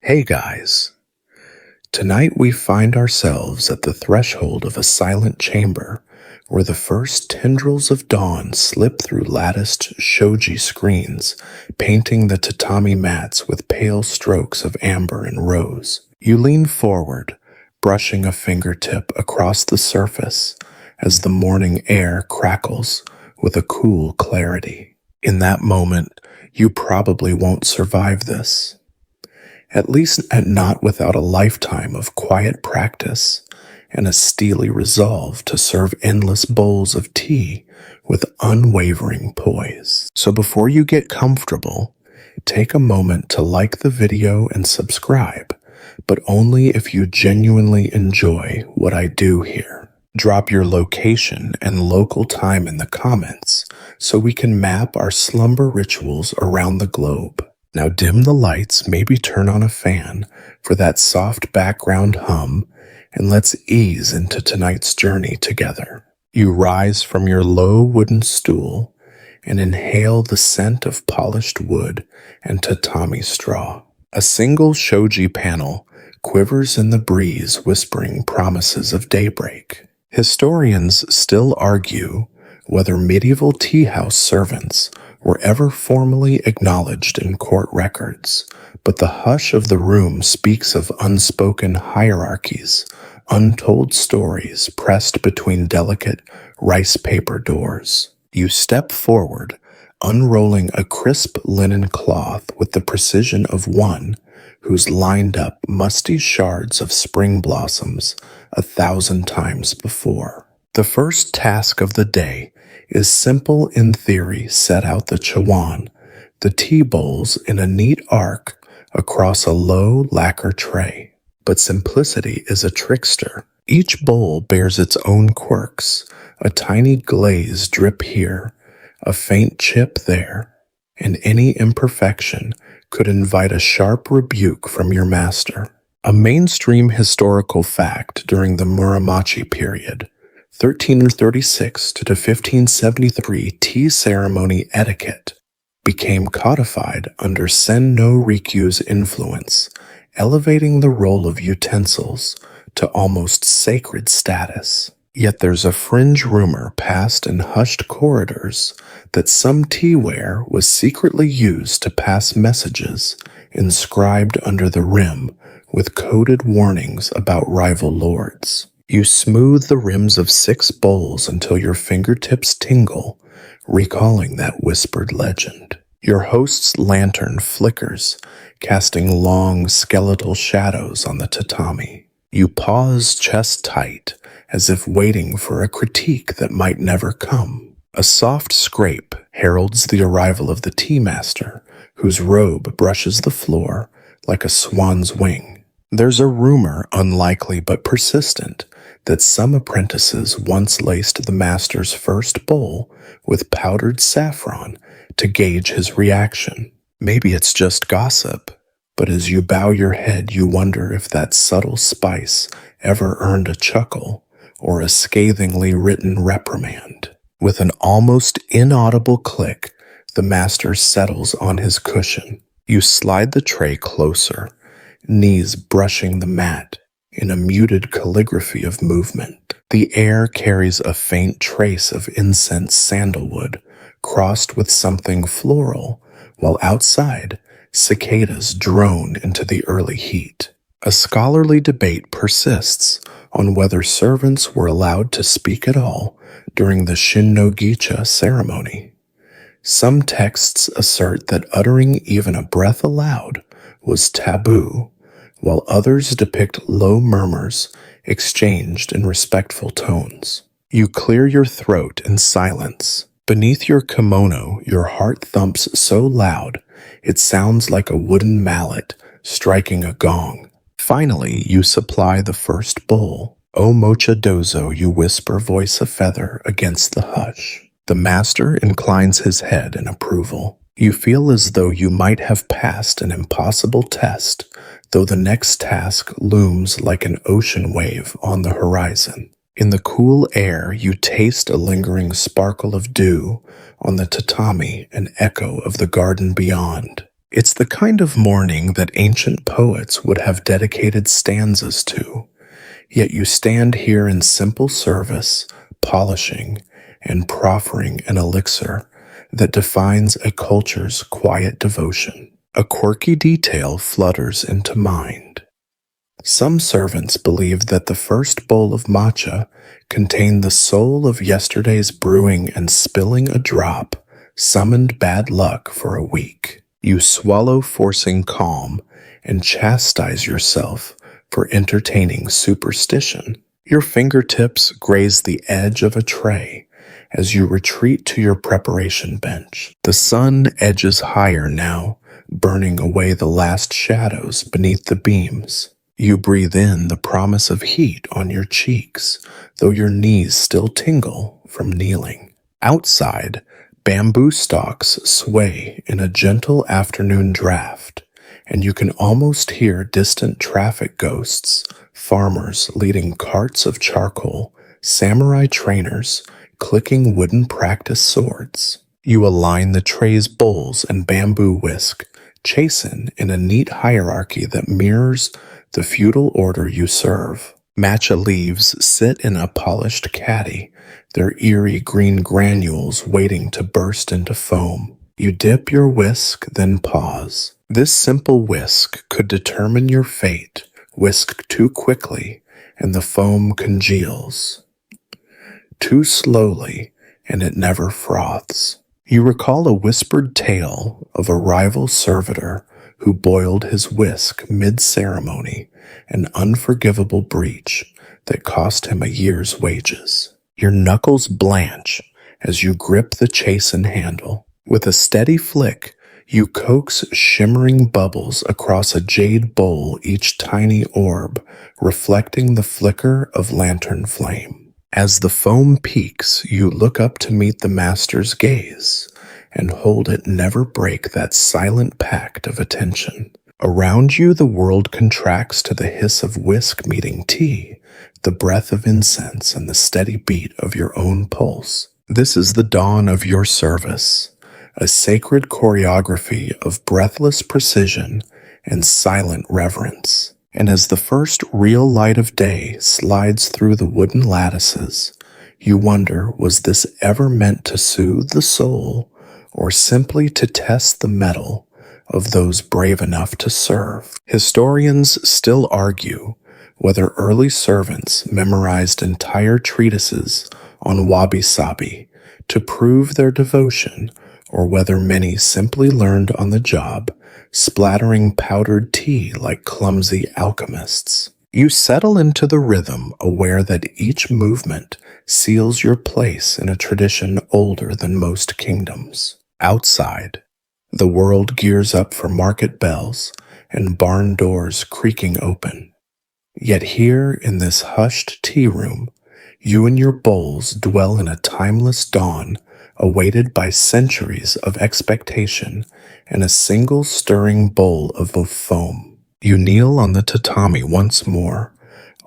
Hey guys, tonight we find ourselves at the threshold of a silent chamber where the first tendrils of dawn slip through latticed shoji screens, painting the tatami mats with pale strokes of amber and rose. You lean forward, brushing a fingertip across the surface as the morning air crackles with a cool clarity. In that moment, you probably won't survive this. At least not without a lifetime of quiet practice and a steely resolve to serve endless bowls of tea with unwavering poise. So before you get comfortable, take a moment to like the video and subscribe, but only if you genuinely enjoy what I do here. Drop your location and local time in the comments so we can map our slumber rituals around the globe. Now dim the lights, maybe turn on a fan for that soft background hum, and let's ease into tonight's journey together. You rise from your low wooden stool and inhale the scent of polished wood and tatami straw. A single shoji panel quivers in the breeze, whispering promises of daybreak. Historians still argue whether medieval tea house servants were ever formally acknowledged in court records, but the hush of the room speaks of unspoken hierarchies, untold stories pressed between delicate rice paper doors. You step forward, unrolling a crisp linen cloth with the precision of one who's lined up musty shards of spring blossoms 1,000 times before. The first task of the day is simple in theory. Set out the chawan, the tea bowls in a neat arc across a low lacquer tray. But simplicity is a trickster. Each bowl bears its own quirks, a tiny glaze drip here, a faint chip there, and any imperfection could invite a sharp rebuke from your master. A mainstream historical fact during the Muromachi period, 1336 to 1573 tea ceremony etiquette became codified under Sen no Rikyu's influence, elevating the role of utensils to almost sacred status. Yet there's a fringe rumor passed in hushed corridors that some teaware was secretly used to pass messages inscribed under the rim with coded warnings about rival lords. You smooth the rims of 6 bowls until your fingertips tingle, recalling that whispered legend. Your host's lantern flickers, casting long skeletal shadows on the tatami. You pause chest tight, as if waiting for a critique that might never come. A soft scrape heralds the arrival of the tea master, whose robe brushes the floor like a swan's wing. There's a rumor, unlikely but persistent, that some apprentices once laced the master's first bowl with powdered saffron to gauge his reaction. Maybe it's just gossip, but as you bow your head, you wonder if that subtle spice ever earned a chuckle or a scathingly written reprimand. With an almost inaudible click, the master settles on his cushion. You slide the tray closer, knees brushing the mat in a muted calligraphy of movement. The air carries a faint trace of incense sandalwood, crossed with something floral, while outside, cicadas drone into the early heat. A scholarly debate persists on whether servants were allowed to speak at all during the Shin-no-gicha ceremony. Some texts assert that uttering even a breath aloud was taboo, while others depict low murmurs exchanged in respectful tones. You clear your throat in silence. Beneath your kimono, your heart thumps so loud it sounds like a wooden mallet striking a gong. Finally, you supply the first bowl. "O mocha dozo," you whisper, voice a feather against the hush. The master inclines his head in approval. You feel as though you might have passed an impossible test, though the next task looms like an ocean wave on the horizon. In the cool air, you taste a lingering sparkle of dew on the tatami, an echo of the garden beyond. It's the kind of morning that ancient poets would have dedicated stanzas to, yet you stand here in simple service, polishing and proffering an elixir that defines a culture's quiet devotion. A quirky detail flutters into mind. Some servants believed that the first bowl of matcha contained the soul of yesterday's brewing, and spilling a drop summoned bad luck for a week. You swallow, forcing calm, and chastise yourself for entertaining superstition. Your fingertips graze the edge of a tray as you retreat to your preparation bench. The sun edges higher now, burning away the last shadows beneath the beams. You breathe in the promise of heat on your cheeks, though your knees still tingle from kneeling. Outside, bamboo stalks sway in a gentle afternoon draft, and you can almost hear distant traffic ghosts, farmers leading carts of charcoal, samurai trainers clicking wooden practice swords. You align the tray's bowls and bamboo whisk, chasten in a neat hierarchy that mirrors the feudal order you serve. Matcha leaves sit in a polished caddy, their eerie green granules waiting to burst into foam. You dip your whisk, then pause. This simple whisk could determine your fate. Whisk too quickly, and the foam congeals. Too slowly, and it never froths. You recall a whispered tale of a rival servitor who boiled his whisk mid-ceremony, an unforgivable breach that cost him a year's wages. Your knuckles blanch as you grip the chastened handle. With a steady flick, you coax shimmering bubbles across a jade bowl, each tiny orb reflecting the flicker of lantern flame. As the foam peaks, you look up to meet the master's gaze and hold it never break that silent pact of attention. Around you, the world contracts to the hiss of whisk meeting tea, the breath of incense, and the steady beat of your own pulse. This is the dawn of your service, a sacred choreography of breathless precision and silent reverence. And as the first real light of day slides through the wooden lattices, you wonder, was this ever meant to soothe the soul, or simply to test the mettle of those brave enough to serve? Historians still argue whether early servants memorized entire treatises on wabi-sabi to prove their devotion, or whether many simply learned on the job, splattering powdered tea like clumsy alchemists. You settle into the rhythm, aware that each movement seals your place in a tradition older than most kingdoms. Outside, the world gears up for market bells and barn doors creaking open. Yet here in this hushed tea room, you and your bowls dwell in a timeless dawn, awaited by centuries of expectation and a single stirring bowl of foam. You kneel on the tatami once more,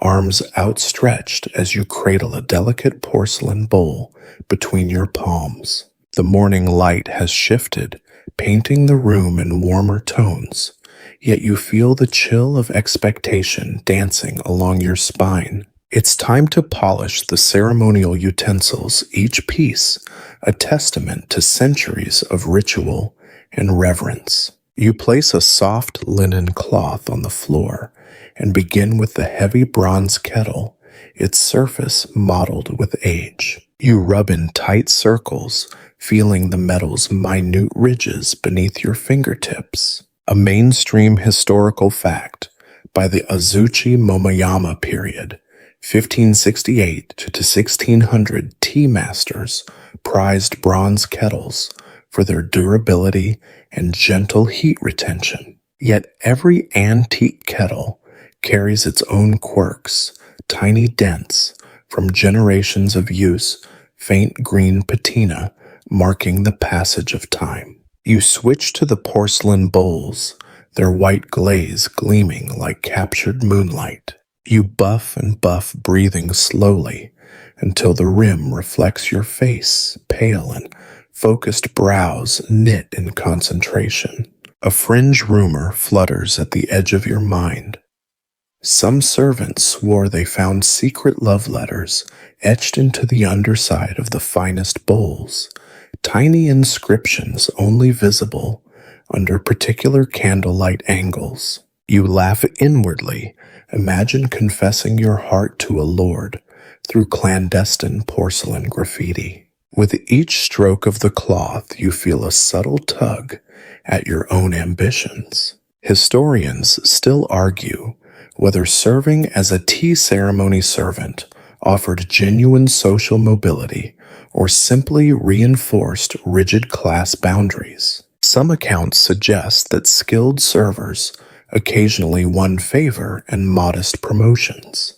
arms outstretched as you cradle a delicate porcelain bowl between your palms. The morning light has shifted, painting the room in warmer tones, yet you feel the chill of expectation dancing along your spine. It's time to polish the ceremonial utensils, each piece a testament to centuries of ritual and reverence. You place a soft linen cloth on the floor and begin with the heavy bronze kettle, its surface mottled with age. You rub in tight circles, feeling the metal's minute ridges beneath your fingertips. A mainstream historical fact, by the Azuchi Momoyama period, 1568 to 1600, tea masters prized bronze kettles for their durability and gentle heat retention. Yet every antique kettle carries its own quirks, tiny dents from generations of use, faint green patina marking the passage of time. You switch to the porcelain bowls, their white glaze gleaming like captured moonlight. You buff and buff, breathing slowly until the rim reflects your face, pale and focused brows knit in concentration. A fringe rumor flutters at the edge of your mind. Some servants swore they found secret love letters etched into the underside of the finest bowls, tiny inscriptions only visible under particular candlelight angles. You laugh inwardly, imagine confessing your heart to a lord through clandestine porcelain graffiti. With each stroke of the cloth, you feel a subtle tug at your own ambitions. Historians still argue whether serving as a tea ceremony servant offered genuine social mobility or simply reinforced rigid class boundaries. Some accounts suggest that skilled servers occasionally won favor and modest promotions.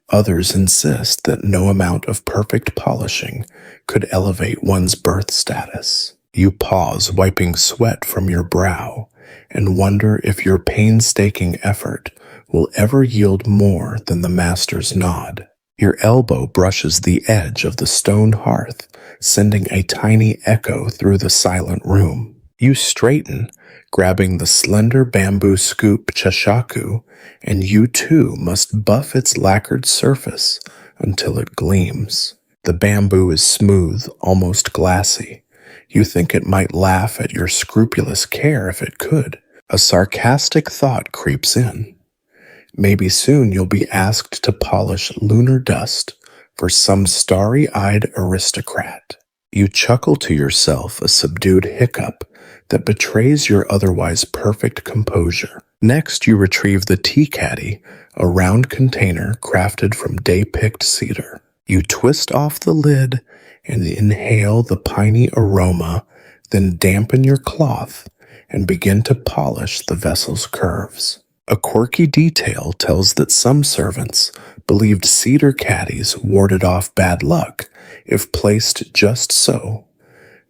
Others insist that no amount of perfect polishing could elevate one's birth status. You pause, wiping sweat from your brow, and wonder if your painstaking effort will ever yield more than the master's nod. Your elbow brushes the edge of the stone hearth, sending a tiny echo through the silent room. You straighten, grabbing the slender bamboo scoop chashaku, and you too must buff its lacquered surface until it gleams. The bamboo is smooth, almost glassy. You think it might laugh at your scrupulous care if it could. A sarcastic thought creeps in. Maybe soon you'll be asked to polish lunar dust for some starry-eyed aristocrat. You chuckle to yourself, a subdued hiccup that betrays your otherwise perfect composure. Next, you retrieve the tea caddy, a round container crafted from day-picked cedar. You twist off the lid and inhale the piney aroma, then dampen your cloth and begin to polish the vessel's curves. A quirky detail tells that some servants believed cedar caddies warded off bad luck if placed just so.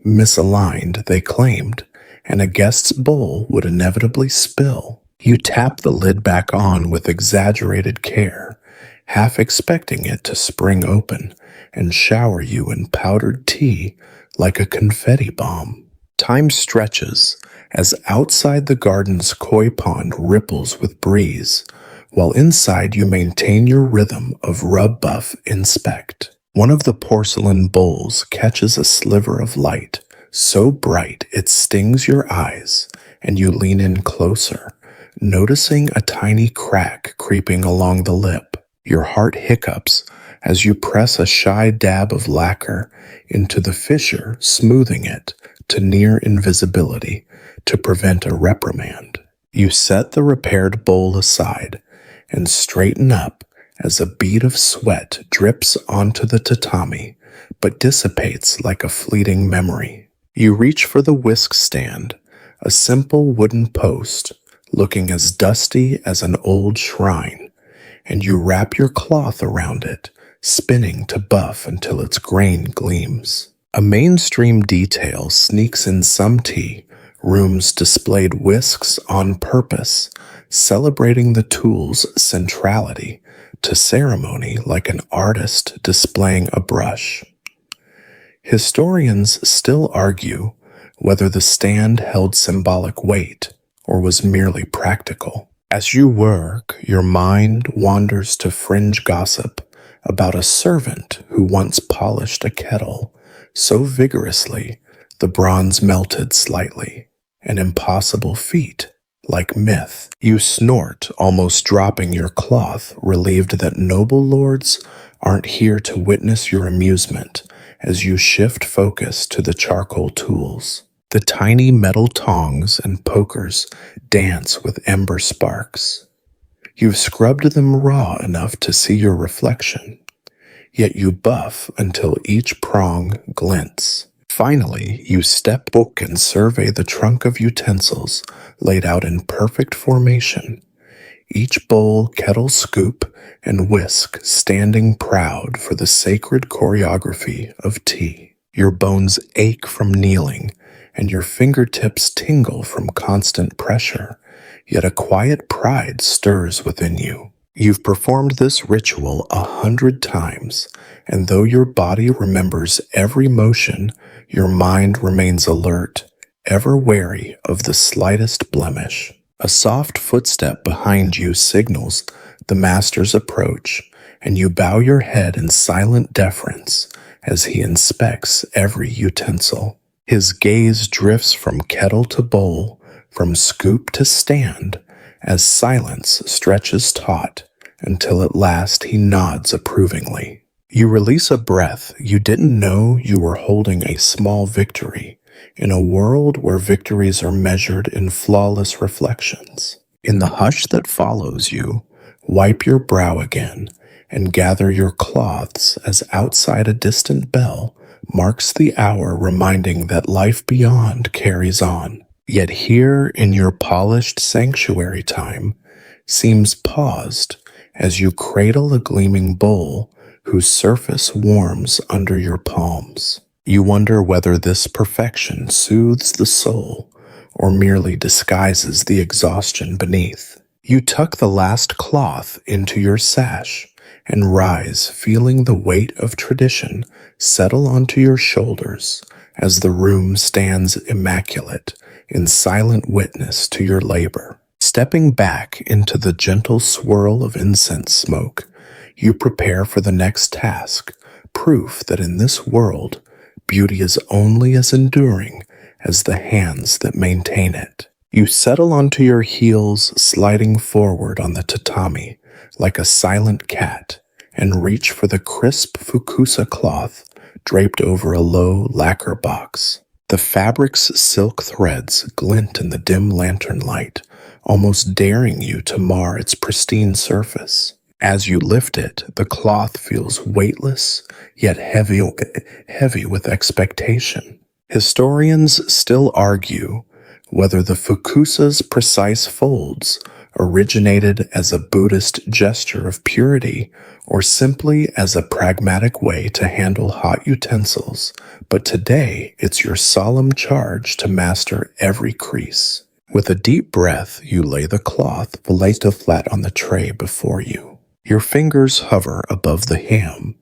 Misaligned, they claimed, and a guest's bowl would inevitably spill. You tap the lid back on with exaggerated care, half expecting it to spring open and shower you in powdered tea like a confetti bomb. Time stretches as outside the garden's koi pond ripples with breeze, while inside you maintain your rhythm of rub, buff, inspect. One of the porcelain bowls catches a sliver of light, so bright it stings your eyes, and you lean in closer, noticing a tiny crack creeping along the lip. Your heart hiccups as you press a shy dab of lacquer into the fissure, smoothing it to near invisibility to prevent a reprimand. You set the repaired bowl aside and straighten up as a bead of sweat drips onto the tatami, but dissipates like a fleeting memory. You reach for the whisk stand, a simple wooden post looking as dusty as an old shrine, and you wrap your cloth around it, spinning to buff until its grain gleams. A mainstream detail sneaks in some tea rooms displayed whisks on purpose, celebrating the tool's centrality to ceremony like an artist displaying a brush. Historians still argue whether the stand held symbolic weight or was merely practical. As you work, your mind wanders to fringe gossip about a servant who once polished a kettle so vigorously the bronze melted slightly. An impossible feat, like myth. You snort, almost dropping your cloth, relieved that noble lords aren't here to witness your amusement as you shift focus to the charcoal tools. The tiny metal tongs and pokers dance with ember sparks. You've scrubbed them raw enough to see your reflection, yet you buff until each prong glints. Finally, you step back and survey the trunk of utensils laid out in perfect formation, each bowl, kettle, scoop, and whisk standing proud for the sacred choreography of tea. Your bones ache from kneeling, and your fingertips tingle from constant pressure, yet a quiet pride stirs within you. You've performed this ritual 100 times, and though your body remembers every motion, your mind remains alert, ever wary of the slightest blemish. A soft footstep behind you signals the master's approach, and you bow your head in silent deference as he inspects every utensil. His gaze drifts from kettle to bowl, from scoop to stand, as silence stretches taut until at last he nods approvingly. You release a breath. You didn't know you were holding a small victory in a world where victories are measured in flawless reflections. In the hush that follows, you wipe your brow again and gather your cloths as outside a distant bell marks the hour, reminding that life beyond carries on. Yet here in your polished sanctuary, time seems paused as you cradle a gleaming bowl whose surface warms under your palms. You wonder whether this perfection soothes the soul or merely disguises the exhaustion beneath. You tuck the last cloth into your sash and rise, feeling the weight of tradition settle onto your shoulders as the room stands immaculate in silent witness to your labor. Stepping back into the gentle swirl of incense smoke, you prepare for the next task, proof that in this world, beauty is only as enduring as the hands that maintain it. You settle onto your heels, sliding forward on the tatami like a silent cat, and reach for the crisp fukusa cloth draped over a low lacquer box. The fabric's silk threads glint in the dim lantern light, almost daring you to mar its pristine surface. As you lift it, the cloth feels weightless, yet heavy with expectation. Historians still argue whether the fukusa's precise folds originated as a Buddhist gesture of purity or simply as a pragmatic way to handle hot utensils, but today it's your solemn charge to master every crease. With a deep breath, you lay the cloth flat on the tray before you. Your fingers hover above the ham,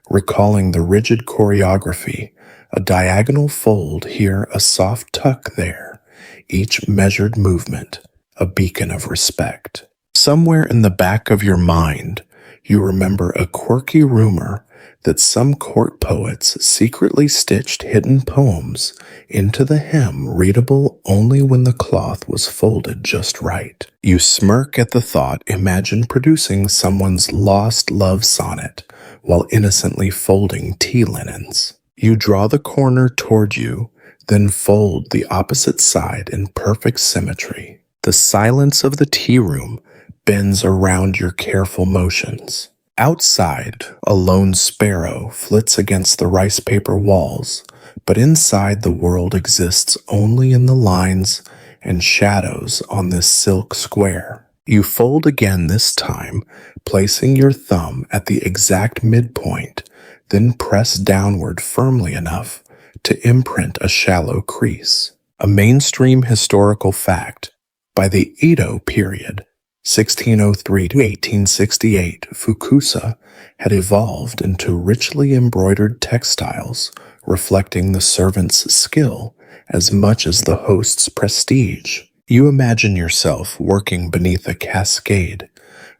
recalling the rigid choreography, a diagonal fold here, a soft tuck there, each measured movement, a beacon of respect. Somewhere in the back of your mind, you remember a quirky rumor that some court poets secretly stitched hidden poems into the hem, readable only when the cloth was folded just right. You smirk at the thought, imagine producing someone's lost love sonnet while innocently folding tea linens. You draw the corner toward you, then fold the opposite side in perfect symmetry. The silence of the tea room bends around your careful motions. Outside, a lone sparrow flits against the rice paper walls, but inside the world exists only in the lines and shadows on this silk square. You fold again this time, placing your thumb at the exact midpoint, then press downward firmly enough to imprint a shallow crease. A mainstream historical fact, by the Edo period, 1603 to 1868, fukusa had evolved into richly embroidered textiles reflecting the servant's skill as much as the host's prestige. You imagine yourself working beneath a cascade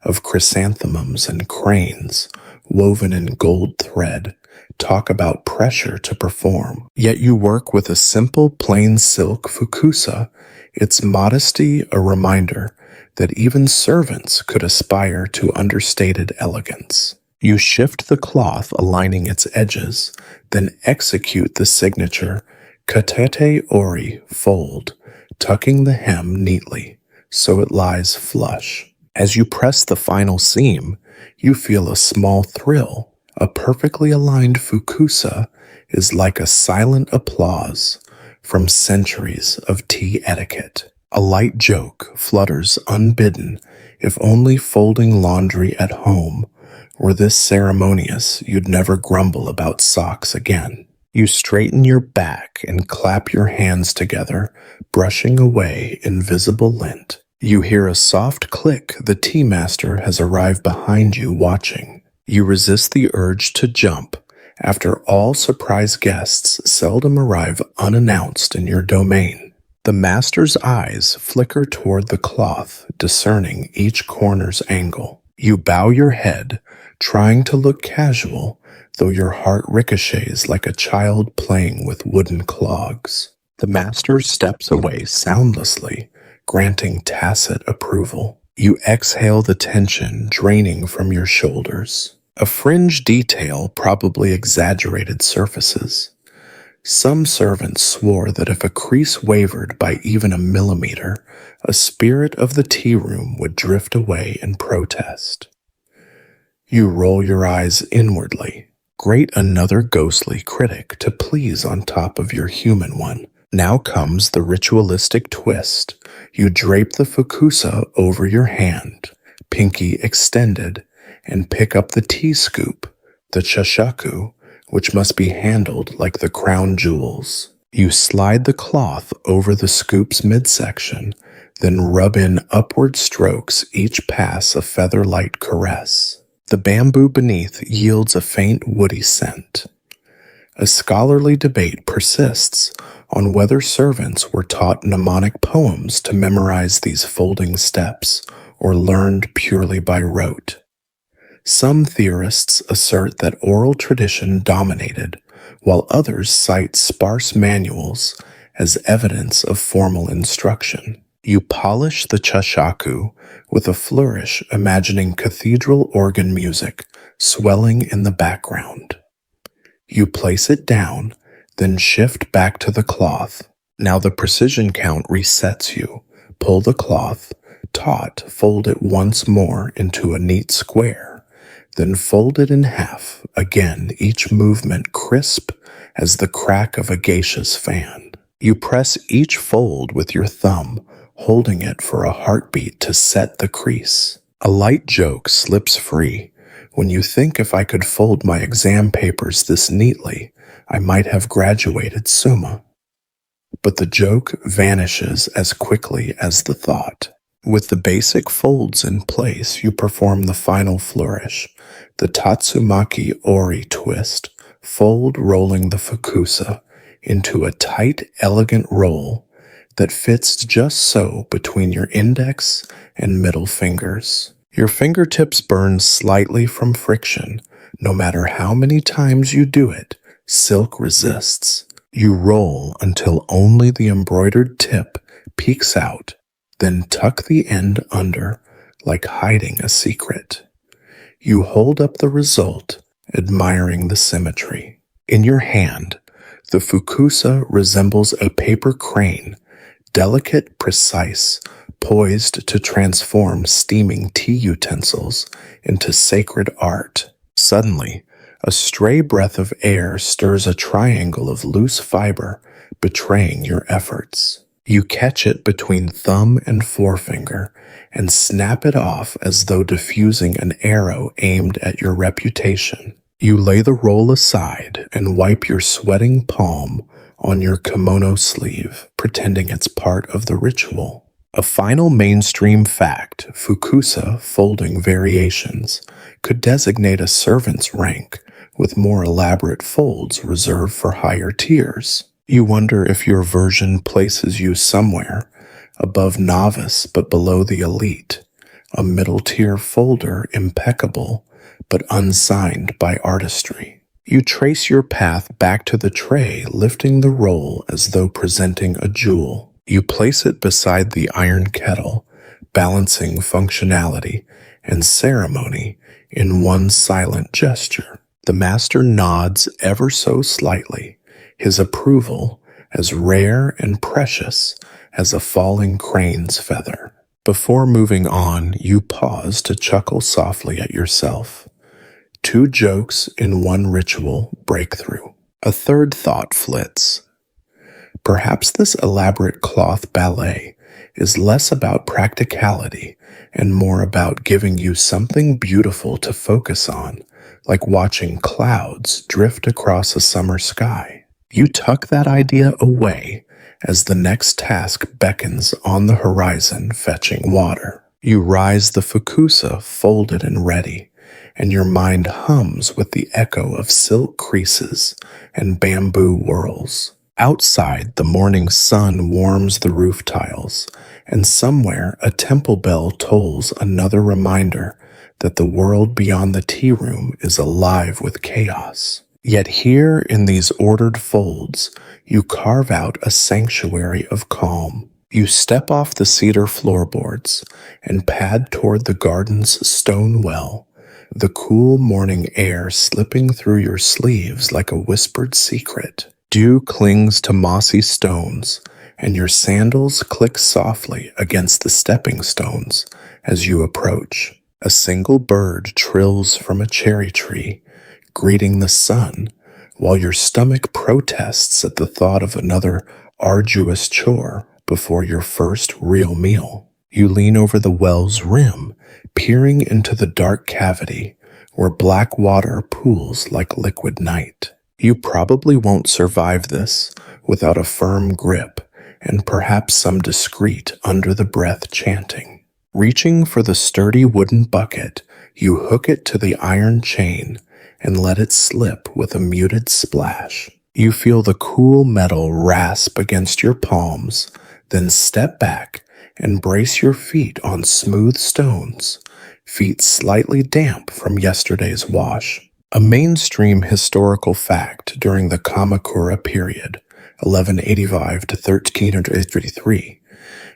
of chrysanthemums and cranes woven in gold thread. Talk about pressure to perform. Yet you work with a simple plain silk fukusa, its modesty a reminder that even servants could aspire to understated elegance. You shift the cloth, aligning its edges, then execute the signature katete ori fold, tucking the hem neatly so it lies flush. As you press the final seam, you feel a small thrill. A perfectly aligned fukusa is like a silent applause from centuries of tea etiquette. A light joke flutters unbidden, if only folding laundry at home were this ceremonious, you'd never grumble about socks again. You straighten your back and clap your hands together, brushing away invisible lint. You hear a soft click. The tea master has arrived behind you, watching. You resist the urge to jump. After all, surprise guests seldom arrive unannounced in your domain. The master's eyes flicker toward the cloth, discerning each corner's angle. You bow your head, trying to look casual, though your heart ricochets like a child playing with wooden clogs. The master steps away soundlessly, granting tacit approval. You exhale the tension draining from your shoulders. A fringe detail probably exaggerated surfaces. Some servants swore that if a crease wavered by even a millimeter, a spirit of the tea room would drift away in protest. You roll your eyes inwardly. Grate another ghostly critic to please on top of your human one. Now comes the ritualistic twist. You drape the fukusa over your hand, pinky extended, and pick up the tea scoop, the chashaku, which must be handled like the crown jewels. You slide the cloth over the scoop's midsection, then rub in upward strokes, each pass a feather-light caress. The bamboo beneath yields a faint woody scent. A scholarly debate persists on whether servants were taught mnemonic poems to memorize these folding steps or learned purely by rote. Some theorists assert that oral tradition dominated, while others cite sparse manuals as evidence of formal instruction. You polish the chashaku with a flourish, imagining cathedral organ music swelling in the background. You place it down, then shift back to the cloth. Now the precision count resets you. Pull the cloth, taut, fold it once more into a neat square, then fold it in half, again each movement crisp as the crack of a geisha's fan. You press each fold with your thumb, holding it for a heartbeat to set the crease. A light joke slips free. When you think, if I could fold my exam papers this neatly, I might have graduated summa. But the joke vanishes as quickly as the thought. With the basic folds in place, you perform the final flourish, the Tatsumaki Ori twist, fold rolling the fukusa into a tight, elegant roll that fits just so between your index and middle fingers. Your fingertips burn slightly from friction. No matter how many times you do it, silk resists. You roll until only the embroidered tip peeks out, then tuck the end under like hiding a secret. You hold up the result, admiring the symmetry. In your hand, the fukusa resembles a paper crane, delicate, precise, poised to transform steaming tea utensils into sacred art. Suddenly, a stray breath of air stirs a triangle of loose fiber, betraying your efforts. You catch it between thumb and forefinger and snap it off as though diffusing an arrow aimed at your reputation. You lay the roll aside and wipe your sweating palm on your kimono sleeve, pretending it's part of the ritual. A final mainstream fact, fukusa folding variations, could designate a servant's rank, with more elaborate folds reserved for higher tiers. You wonder if your version places you somewhere, above novice but below the elite, a middle-tier folder impeccable but unsigned by artistry. You trace your path back to the tray, lifting the roll as though presenting a jewel. You place it beside the iron kettle, balancing functionality and ceremony in one silent gesture. The master nods ever so slightly, his approval as rare and precious as a falling crane's feather. Before moving on, you pause to chuckle softly at yourself. 2 jokes in one ritual breakthrough. A third thought flits. Perhaps this elaborate cloth ballet is less about practicality and more about giving you something beautiful to focus on, like watching clouds drift across a summer sky. You tuck that idea away as the next task beckons on the horizon, fetching water. You rise the fukusa folded and ready, and your mind hums with the echo of silk creases and bamboo whirls. Outside, the morning sun warms the roof tiles, and somewhere a temple bell tolls another reminder that the world beyond the tea room is alive with chaos. Yet here in these ordered folds, you carve out a sanctuary of calm. You step off the cedar floorboards and pad toward the garden's stone well, the cool morning air slipping through your sleeves like a whispered secret. Dew clings to mossy stones, and your sandals click softly against the stepping stones as you approach. A single bird trills from a cherry tree, greeting the sun, while your stomach protests at the thought of another arduous chore before your first real meal. You lean over the well's rim, peering into the dark cavity where black water pools like liquid night. You probably won't survive this without a firm grip and perhaps some discreet under-the-breath chanting. Reaching for the sturdy wooden bucket, you hook it to the iron chain and let it slip with a muted splash. You feel the cool metal rasp against your palms, then step back and brace your feet on smooth stones, feet slightly damp from yesterday's wash. A mainstream historical fact during the Kamakura period, 1185 to 1333,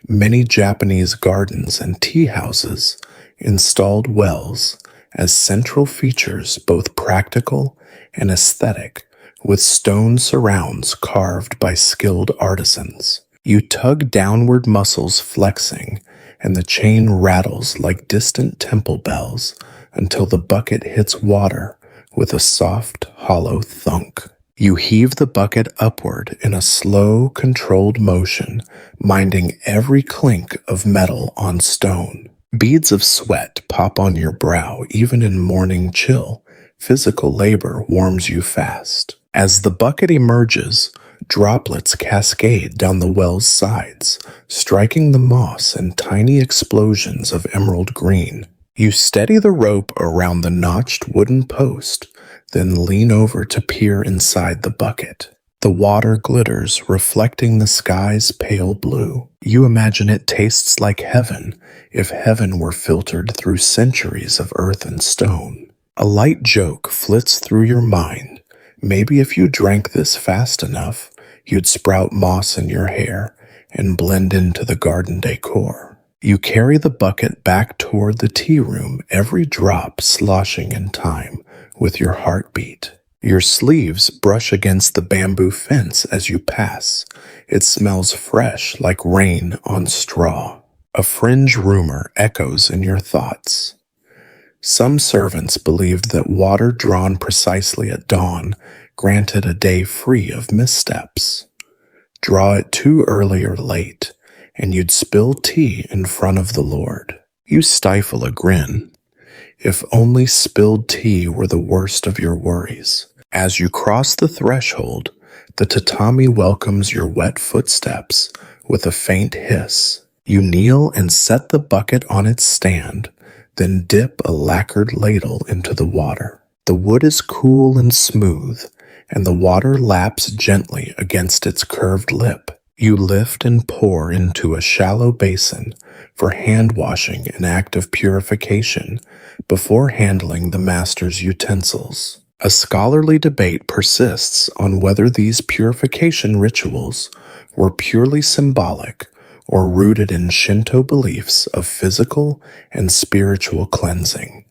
many Japanese gardens and tea houses installed wells as central features, both practical and aesthetic, with stone surrounds carved by skilled artisans. You tug downward, muscles flexing, and the chain rattles like distant temple bells until the bucket hits water with a soft, hollow thunk. You heave the bucket upward in a slow, controlled motion, minding every clink of metal on stone. Beads of sweat pop on your brow even in morning chill. Physical labor warms you fast. As the bucket emerges, droplets cascade down the well's sides, striking the moss in tiny explosions of emerald green. You steady the rope around the notched wooden post, then lean over to peer inside the bucket. The water glitters, reflecting the sky's pale blue. You imagine it tastes like heaven, if heaven were filtered through centuries of earth and stone. A light joke flits through your mind. Maybe if you drank this fast enough, you'd sprout moss in your hair and blend into the garden decor. You carry the bucket back toward the tea room, every drop sloshing in time with your heartbeat. Your sleeves brush against the bamboo fence as you pass. It smells fresh like rain on straw. A fringe rumor echoes in your thoughts. Some servants believed that water drawn precisely at dawn granted a day free of missteps. Draw it too early or late, and you'd spill tea in front of the Lord. You stifle a grin. If only spilled tea were the worst of your worries. As you cross the threshold, the tatami welcomes your wet footsteps with a faint hiss. You kneel and set the bucket on its stand, then dip a lacquered ladle into the water. The wood is cool and smooth, and the water laps gently against its curved lip. You lift and pour into a shallow basin for hand washing, an act of purification, before handling the master's utensils. A scholarly debate persists on whether these purification rituals were purely symbolic or rooted in Shinto beliefs of physical and spiritual cleansing.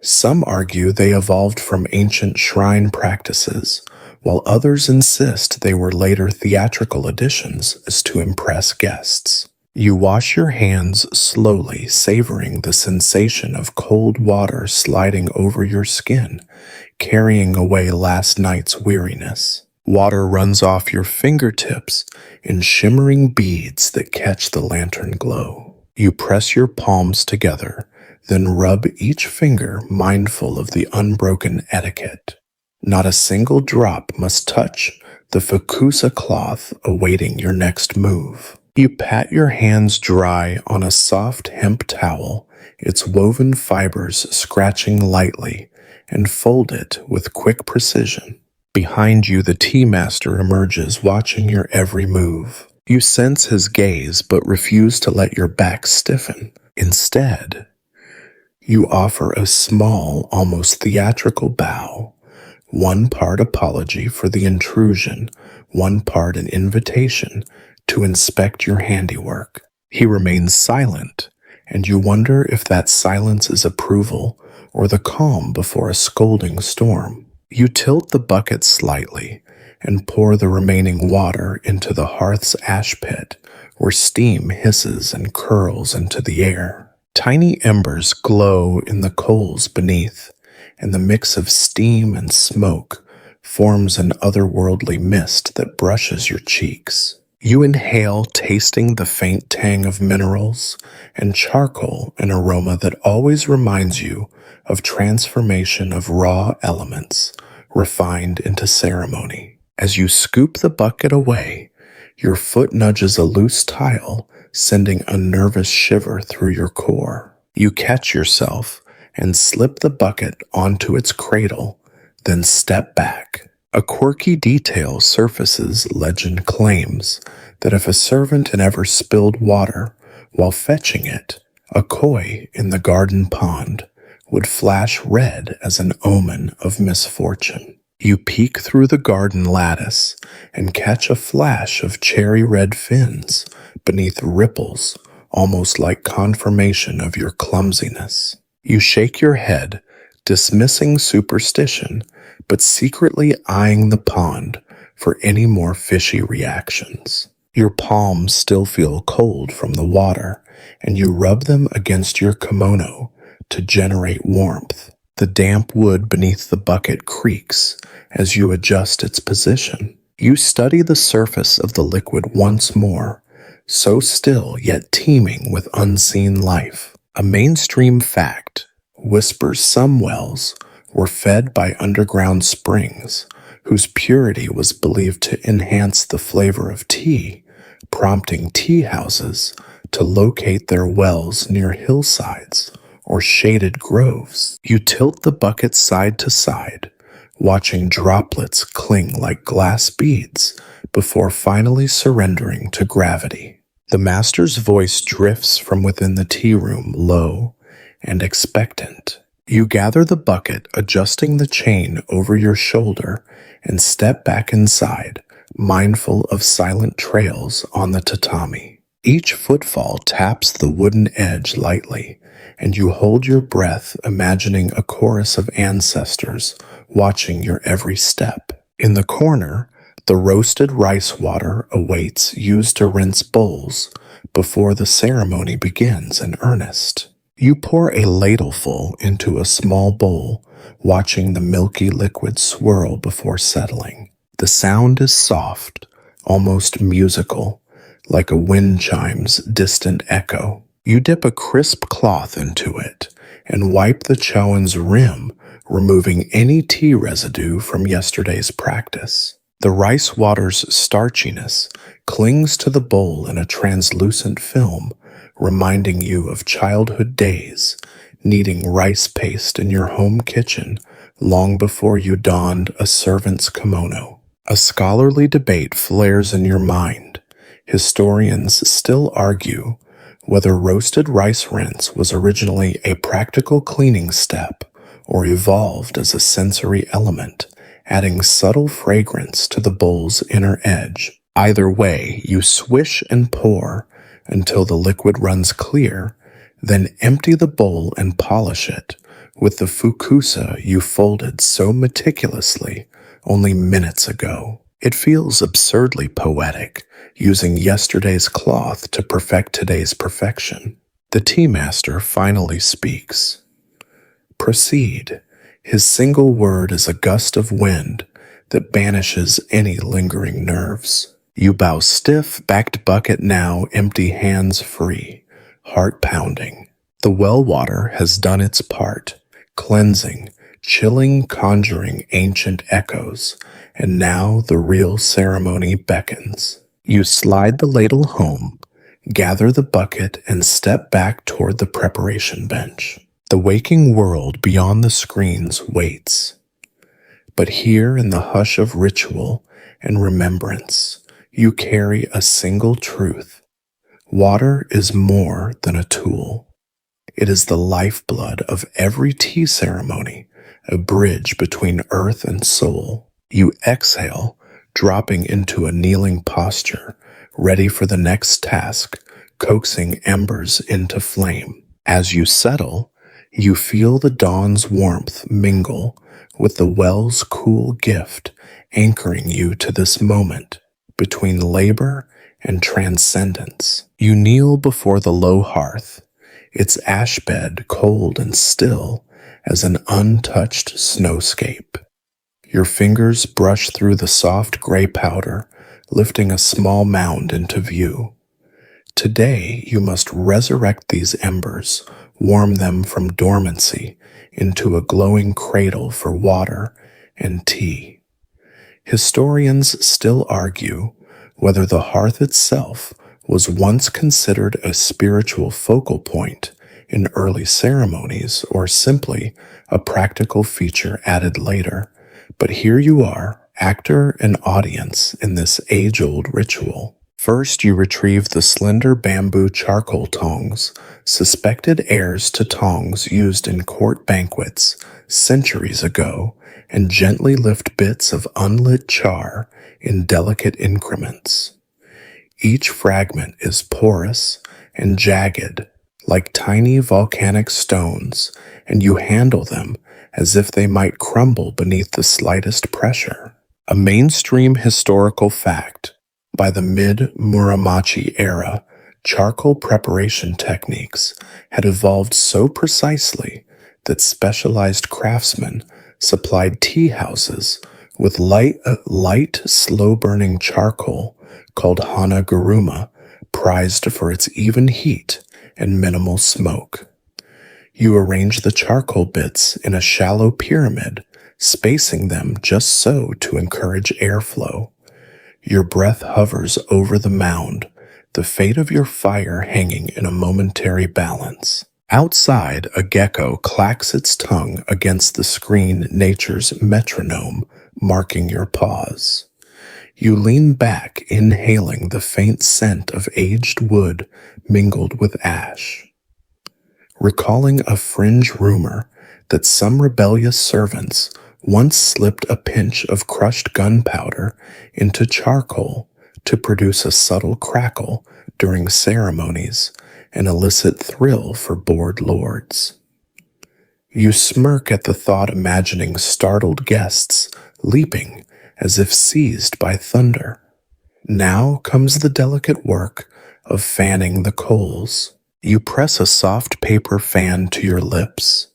Some argue they evolved from ancient shrine practices, while others insist they were later theatrical additions as to impress guests. You wash your hands slowly, savoring the sensation of cold water sliding over your skin, carrying away last night's weariness. Water runs off your fingertips in shimmering beads that catch the lantern glow. You press your palms together, then rub each finger, mindful of the unbroken etiquette. Not a single drop must touch the fukusa cloth awaiting your next move. You pat your hands dry on a soft hemp towel, its woven fibers scratching lightly, and fold it with quick precision. Behind you, the tea master emerges, watching your every move. You sense his gaze, but refuse to let your back stiffen. Instead, you offer a small, almost theatrical bow, one part apology for the intrusion, one part an invitation to inspect your handiwork. He remains silent, and you wonder if that silence is approval or the calm before a scolding storm. You tilt the bucket slightly and pour the remaining water into the hearth's ash pit, where steam hisses and curls into the air. Tiny embers glow in the coals beneath, and the mix of steam and smoke forms an otherworldly mist that brushes your cheeks. You inhale, tasting the faint tang of minerals and charcoal, an aroma that always reminds you of transformation of raw elements refined into ceremony. As you scoop the bucket away, your foot nudges a loose tile, sending a nervous shiver through your core. You catch yourself and slip the bucket onto its cradle, then step back. A quirky detail surfaces. Legend claims that if a servant had ever spilled water while fetching it, a koi in the garden pond would flash red as an omen of misfortune. You peek through the garden lattice and catch a flash of cherry red fins beneath ripples, almost like confirmation of your clumsiness. You shake your head, dismissing superstition, but secretly eyeing the pond for any more fishy reactions. Your palms still feel cold from the water, and you rub them against your kimono to generate warmth. The damp wood beneath the bucket creaks as you adjust its position. You study the surface of the liquid once more, so still yet teeming with unseen life. A mainstream fact whispers some wells were fed by underground springs, whose purity was believed to enhance the flavor of tea, prompting tea houses to locate their wells near hillsides or shaded groves. You tilt the bucket side to side, watching droplets cling like glass beads before finally surrendering to gravity. The master's voice drifts from within the tea room, low and expectant. You gather the bucket, adjusting the chain over your shoulder, and step back inside, mindful of silent trails on the tatami. Each footfall taps the wooden edge lightly, and you hold your breath, imagining a chorus of ancestors watching your every step. In the corner, the roasted rice water awaits, used to rinse bowls before the ceremony begins in earnest. You pour a ladleful into a small bowl, watching the milky liquid swirl before settling. The sound is soft, almost musical, like a wind chime's distant echo. You dip a crisp cloth into it and wipe the chowan's rim, removing any tea residue from yesterday's practice. The rice water's starchiness clings to the bowl in a translucent film, reminding you of childhood days, kneading rice paste in your home kitchen long before you donned a servant's kimono. A scholarly debate flares in your mind. Historians still argue whether roasted rice rinse was originally a practical cleaning step or evolved as a sensory element, adding subtle fragrance to the bowl's inner edge. Either way, you swish and pour until the liquid runs clear, then empty the bowl and polish it with the fukusa you folded so meticulously only minutes ago. It feels absurdly poetic, using yesterday's cloth to perfect today's perfection. The tea master finally speaks. Proceed. His single word is a gust of wind that banishes any lingering nerves. You bow stiff, backed bucket now, empty hands free, heart pounding. The well water has done its part, cleansing, chilling, conjuring ancient echoes, and now the real ceremony beckons. You slide the ladle home, gather the bucket, and step back toward the preparation bench. The waking world beyond the screens waits, But here in the hush of ritual and remembrance, you carry a single truth. Water is more than a tool. It is the lifeblood of every tea ceremony, a bridge between earth and soul. You exhale, dropping into a kneeling posture, ready for the next task, coaxing embers into flame. As you settle, you feel the dawn's warmth mingle with the well's cool gift, anchoring you to this moment between labor and transcendence. You kneel before the low hearth, its ash bed cold and still as an untouched snowscape. Your fingers brush through the soft gray powder, lifting a small mound into view. Today you must resurrect these embers, warm them from dormancy into a glowing cradle for water and tea. Historians still argue whether the hearth itself was once considered a spiritual focal point in early ceremonies or simply a practical feature added later. But here you are, actor and audience in this age-old ritual. First, you retrieve the slender bamboo charcoal tongs, suspected heirs to tongs used in court banquets centuries ago, and gently lift bits of unlit char in delicate increments. Each fragment is porous and jagged, like tiny volcanic stones, and you handle them as if they might crumble beneath the slightest pressure. A mainstream historical fact: by the mid-Muromachi era, charcoal preparation techniques had evolved so precisely that specialized craftsmen supplied tea houses with light, slow-burning charcoal called hanaguruma, prized for its even heat and minimal smoke. You arrange the charcoal bits in a shallow pyramid, spacing them just so to encourage airflow. Your breath hovers over the mound, the fate of your fire hanging in a momentary balance. Outside, a gecko clacks its tongue against the screen, nature's metronome, marking your pause. You lean back, inhaling the faint scent of aged wood mingled with ash. Recalling a fringe rumor that some rebellious servants once slipped a pinch of crushed gunpowder into charcoal to produce a subtle crackle during ceremonies, an illicit thrill for bored lords. You smirk at the thought, imagining startled guests leaping as if seized by thunder. Now comes the delicate work of fanning the coals. You press a soft paper fan to your lips,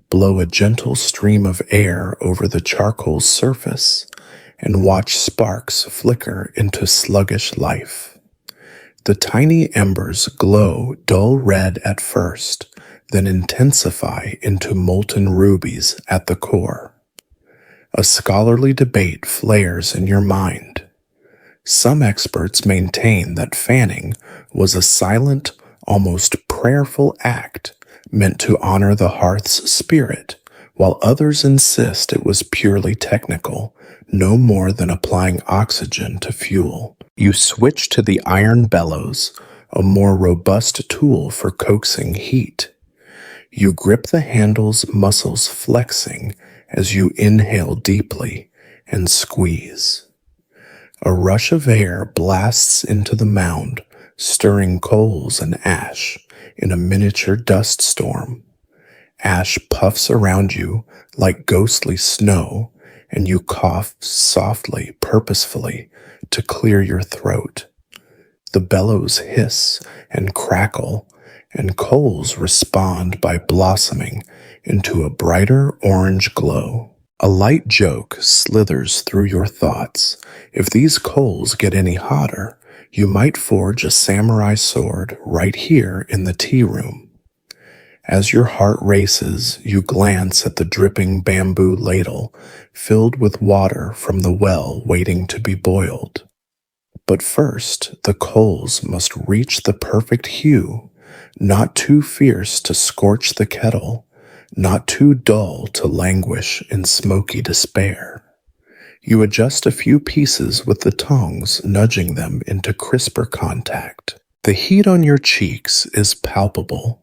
blow a gentle stream of air over the charcoal's surface, and watch sparks flicker into sluggish life. The tiny embers glow dull red at first, then intensify into molten rubies at the core. A scholarly debate flares in your mind. Some experts maintain that fanning was a silent, almost prayerful act meant to honor the hearth's spirit, while others insist it was purely technical, no more than applying oxygen to fuel. You switch to the iron bellows, a more robust tool for coaxing heat. You grip the handle's muscles, flexing as you inhale deeply and squeeze. A rush of air blasts into the mound, stirring coals and ash in a miniature dust storm. Ash puffs around you like ghostly snow, and you cough softly, purposefully, to clear your throat. The bellows hiss and crackle, and coals respond by blossoming into a brighter orange glow. A light joke slithers through your thoughts. If these coals get any hotter, you might forge a samurai sword right here in the tea room. As your heart races, you glance at the dripping bamboo ladle filled with water from the well waiting to be boiled. But first, the coals must reach the perfect hue, not too fierce to scorch the kettle, not too dull to languish in smoky despair. You adjust a few pieces with the tongs, nudging them into crisper contact. The heat on your cheeks is palpable,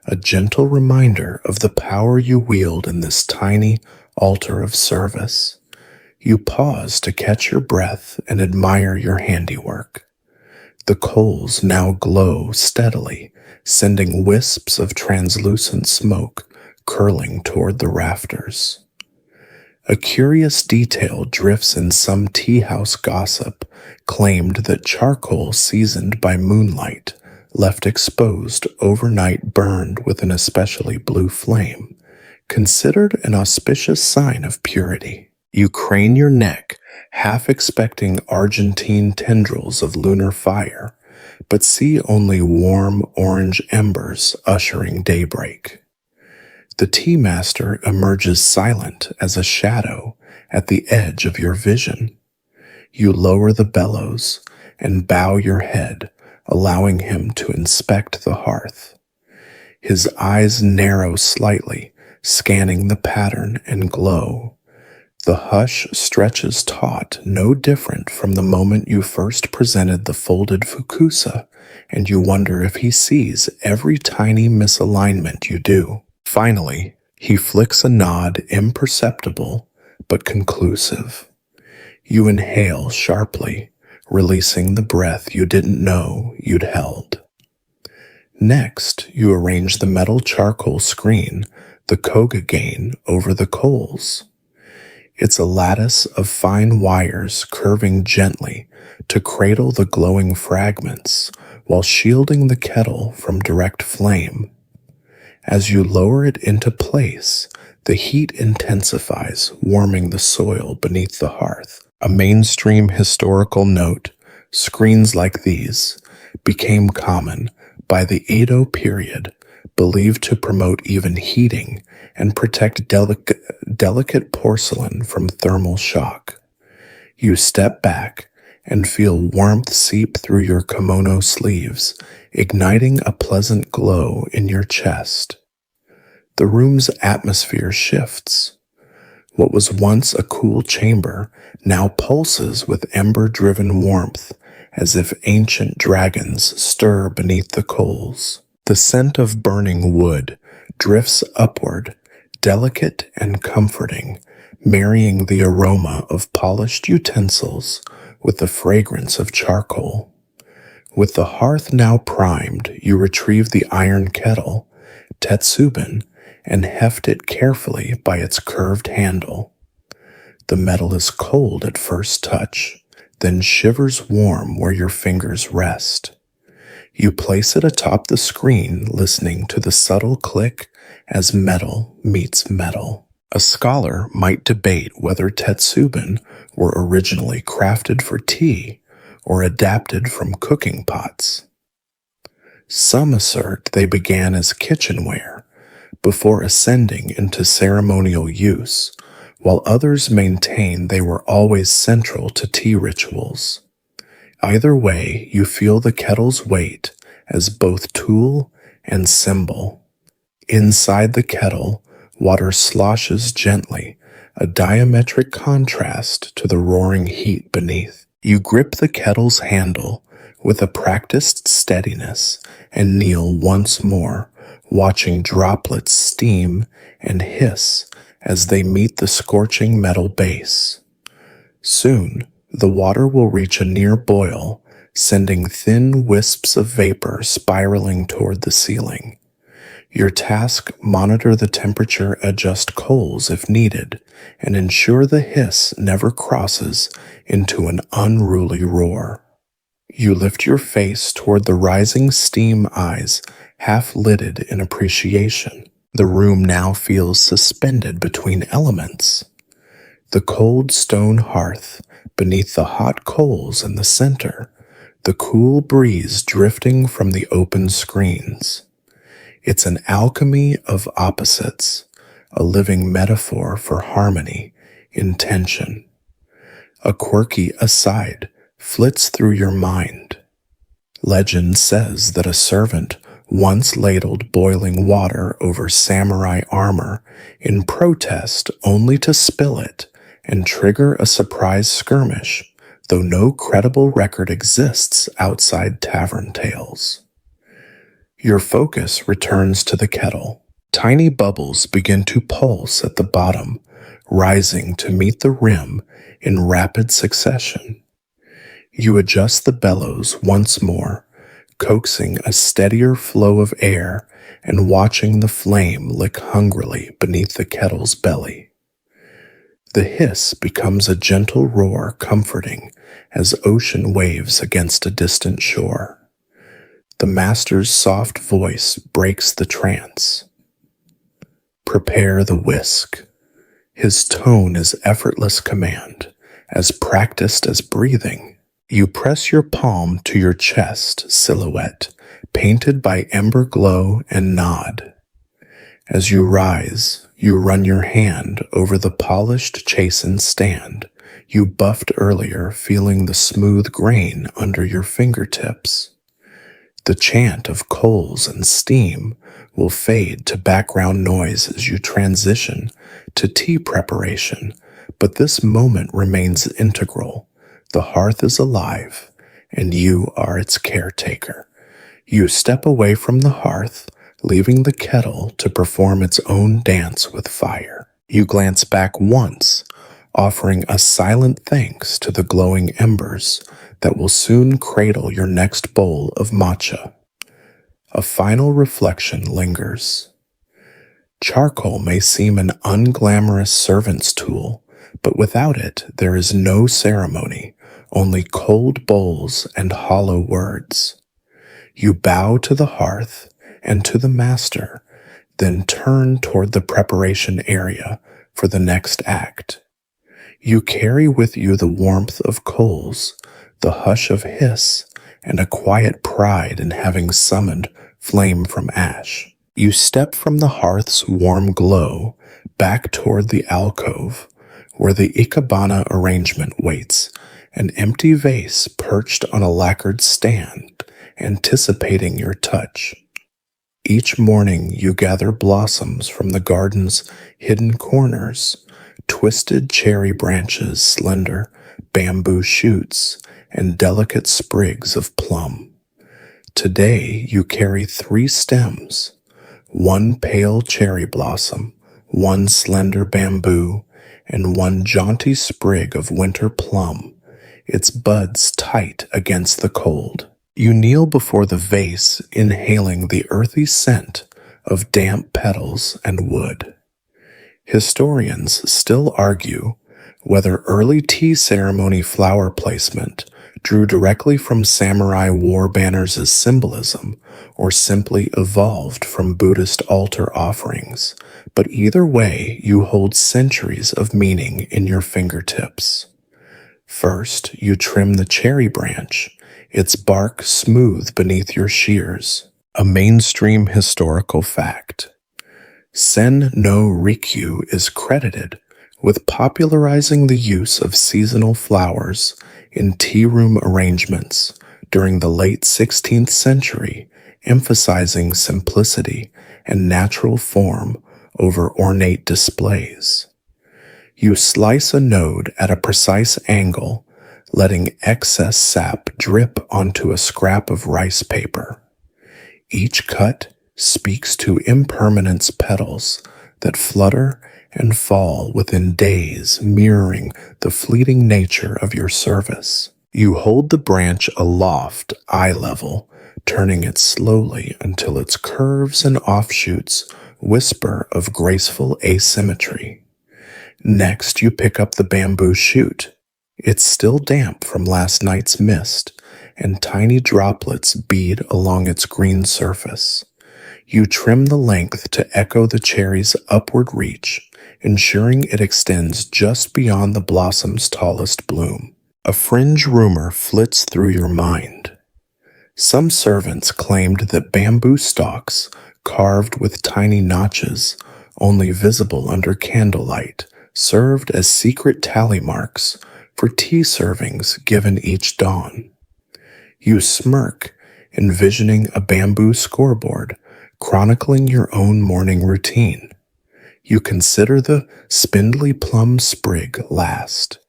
a gentle reminder of the power you wield in this tiny altar of service. You pause to catch your breath and admire your handiwork. The coals now glow steadily, sending wisps of translucent smoke curling toward the rafters. A curious detail drifts in some tea house gossip, claimed that charcoal seasoned by moonlight, left exposed overnight burned with an especially blue flame, considered an auspicious sign of purity. You crane your neck, half expecting Argentine tendrils of lunar fire, but see only warm orange embers ushering daybreak. The tea master emerges silent as a shadow at the edge of your vision. You lower the bellows and bow your head, allowing him to inspect the hearth. His eyes narrow slightly, scanning the pattern and glow. The hush stretches taut, no different from the moment you first presented the folded fukusa, and you wonder if he sees every tiny misalignment you do. Finally, he flicks a nod imperceptible but conclusive. You inhale sharply, releasing the breath you didn't know you'd held. Next, you arrange the metal charcoal screen, the kogagain, over the coals. It's a lattice of fine wires curving gently to cradle the glowing fragments while shielding the kettle from direct flame. As you lower it into place, the heat intensifies, warming the soil beneath the hearth. A mainstream historical note, screens like these became common by the Edo period, believed to promote even heating and protect delicate porcelain from thermal shock. You step back and feel warmth seep through your kimono sleeves, igniting a pleasant glow in your chest. The room's atmosphere shifts. What was once a cool chamber now pulses with ember-driven warmth, as if ancient dragons stir beneath the coals. The scent of burning wood drifts upward, delicate and comforting, marrying the aroma of polished utensils with the fragrance of charcoal. With the hearth now primed, you retrieve the iron kettle, tetsubin, and heft it carefully by its curved handle. The metal is cold at first touch, then shivers warm where your fingers rest. You place it atop the screen, listening to the subtle click as metal meets metal. A scholar might debate whether tetsubin were originally crafted for tea or adapted from cooking pots. Some assert they began as kitchenware before ascending into ceremonial use, while others maintain they were always central to tea rituals. Either way, you feel the kettle's weight as both tool and symbol. Inside the kettle, water sloshes gently, a diametric contrast to the roaring heat beneath. You grip the kettle's handle with a practiced steadiness and kneel once more, watching droplets steam and hiss as they meet the scorching metal base. Soon, the water will reach a near boil, sending thin wisps of vapor spiraling toward the ceiling. Your task: monitor the temperature, adjust coals if needed, and ensure the hiss never crosses into an unruly roar. You lift your face toward the rising steam eyes, half-lidded in appreciation. The room now feels suspended between elements. The cold stone hearth beneath the hot coals in the center, the cool breeze drifting from the open screens. It's an alchemy of opposites, a living metaphor for harmony in tension. A quirky aside flits through your mind. Legend says that a servant once ladled boiling water over samurai armor in protest only to spill it and trigger a surprise skirmish, though no credible record exists outside tavern tales. Your focus returns to the kettle. Tiny bubbles begin to pulse at the bottom, rising to meet the rim in rapid succession. You adjust the bellows once more, coaxing a steadier flow of air and watching the flame lick hungrily beneath the kettle's belly. The hiss becomes a gentle roar, comforting as ocean waves against a distant shore. The master's soft voice breaks the trance. Prepare the whisk. His tone is effortless command, as practiced as breathing. You press your palm to your chest silhouette, painted by ember glow, and nod. As you rise, you run your hand over the polished chastened stand you buffed earlier, feeling the smooth grain under your fingertips. The chant of coals and steam will fade to background noise as you transition to tea preparation, but this moment remains integral. The hearth is alive, and you are its caretaker. You step away from the hearth, leaving the kettle to perform its own dance with fire. You glance back once, offering a silent thanks to the glowing embers that will soon cradle your next bowl of matcha. A final reflection lingers. Charcoal may seem an unglamorous servant's tool, but without it there is no ceremony, only cold bowls and hollow words. You bow to the hearth and to the master, then turn toward the preparation area for the next act. You carry with you the warmth of coals, the hush of hiss, and a quiet pride in having summoned flame from ash. You step from the hearth's warm glow back toward the alcove, where the ikebana arrangement waits, an empty vase perched on a lacquered stand, anticipating your touch. Each morning you gather blossoms from the garden's hidden corners, twisted cherry branches, slender bamboo shoots, and delicate sprigs of plum. Today you carry 3 stems, one pale cherry blossom, one slender bamboo, and one jaunty sprig of winter plum, its buds tight against the cold. You kneel before the vase, inhaling the earthy scent of damp petals and wood. Historians still argue whether early tea ceremony flower placement drew directly from samurai war banners as symbolism or simply evolved from Buddhist altar offerings, but either way you hold centuries of meaning in your fingertips. First, you trim the cherry branch, its bark smooth beneath your shears, a mainstream historical fact. Sen no Rikyu is credited with popularizing the use of seasonal flowers in tea room arrangements during the late 16th century, emphasizing simplicity and natural form over ornate displays. You slice a node at a precise angle, letting excess sap drip onto a scrap of rice paper. Each cut speaks to impermanence petals that flutter and fall within days, mirroring the fleeting nature of your service. You hold the branch aloft, eye level, turning it slowly until its curves and offshoots whisper of graceful asymmetry. Next, you pick up the bamboo shoot. It's still damp from last night's mist, and tiny droplets bead along its green surface. You trim the length to echo the cherry's upward reach, ensuring it extends just beyond the blossom's tallest bloom. A fringe rumor flits through your mind. Some servants claimed that bamboo stalks, carved with tiny notches, only visible under candlelight, served as secret tally marks for tea servings given each dawn. You smirk, envisioning a bamboo scoreboard chronicling your own morning routine. You consider the spindly plum sprig last.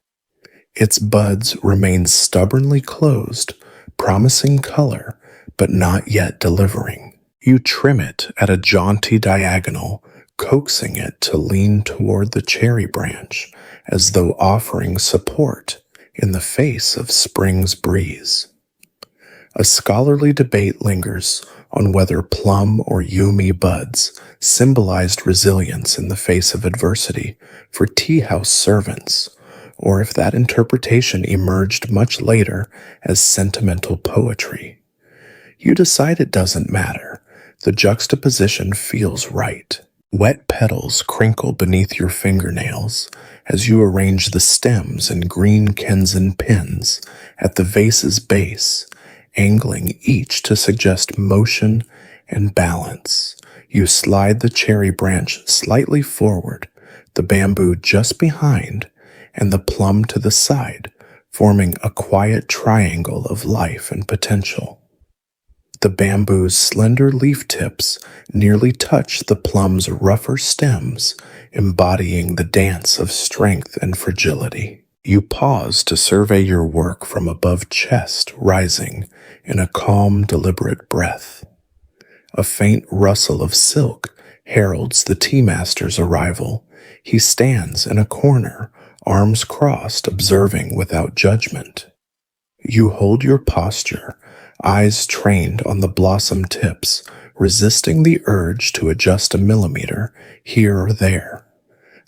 Its buds remain stubbornly closed, promising color, but not yet delivering. You trim it at a jaunty diagonal, coaxing it to lean toward the cherry branch, as though offering support in the face of spring's breeze. A scholarly debate lingers on whether plum or yumi buds symbolized resilience in the face of adversity for tea house servants, or if that interpretation emerged much later as sentimental poetry. You decide it doesn't matter. The juxtaposition feels right. Wet petals crinkle beneath your fingernails as you arrange the stems in green Kenzen pins at the vase's base, angling each to suggest motion and balance. You slide the cherry branch slightly forward, the bamboo just behind, and the plum to the side, forming a quiet triangle of life and potential. The bamboo's slender leaf tips nearly touch the plum's rougher stems, embodying the dance of strength and fragility. You pause to survey your work from above chest rising in a calm, deliberate breath. A faint rustle of silk heralds the tea master's arrival. He stands in a corner, arms crossed, observing without judgment. You hold your posture, eyes trained on the blossom tips, resisting the urge to adjust a millimeter here or there.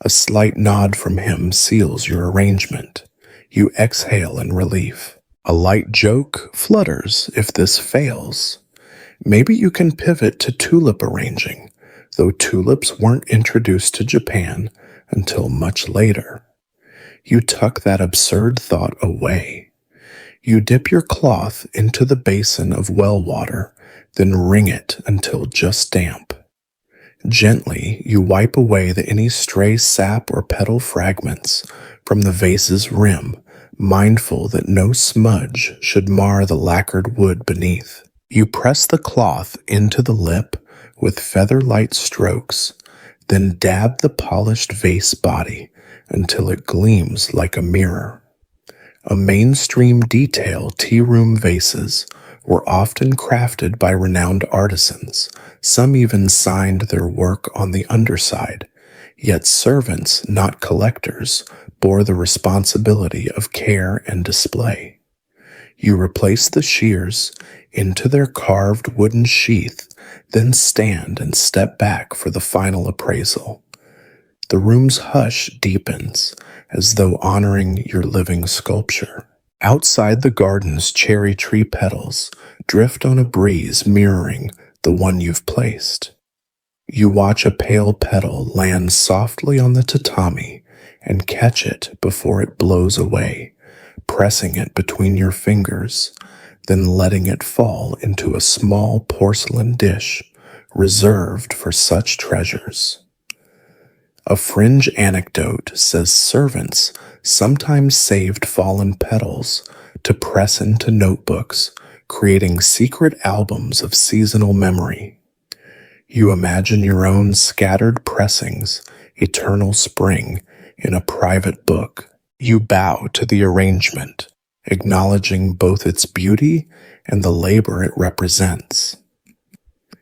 A slight nod from him seals your arrangement. You exhale in relief. A light joke flutters if this fails. Maybe you can pivot to tulip arranging, though tulips weren't introduced to Japan until much later. You tuck that absurd thought away. You dip your cloth into the basin of well water, then wring it until just damp. Gently, you wipe away any stray sap or petal fragments from the vase's rim, mindful that no smudge should mar the lacquered wood beneath. You press the cloth into the lip with feather-light strokes, then dab the polished vase body until it gleams like a mirror. A mainstream detail, tea room vases were often crafted by renowned artisans. Some even signed their work on the underside, yet servants, not collectors, bore the responsibility of care and display. You replace the shears into their carved wooden sheath, then stand and step back for the final appraisal. The room's hush deepens, as though honoring your living sculpture. Outside the garden's cherry tree petals drift on a breeze mirroring the one you've placed. You watch a pale petal land softly on the tatami and catch it before it blows away, pressing it between your fingers, then letting it fall into a small porcelain dish reserved for such treasures. A fringe anecdote says servants sometimes saved fallen petals to press into notebooks, creating secret albums of seasonal memory. You imagine your own scattered pressings, eternal spring, in a private book. You bow to the arrangement, acknowledging both its beauty and the labor it represents.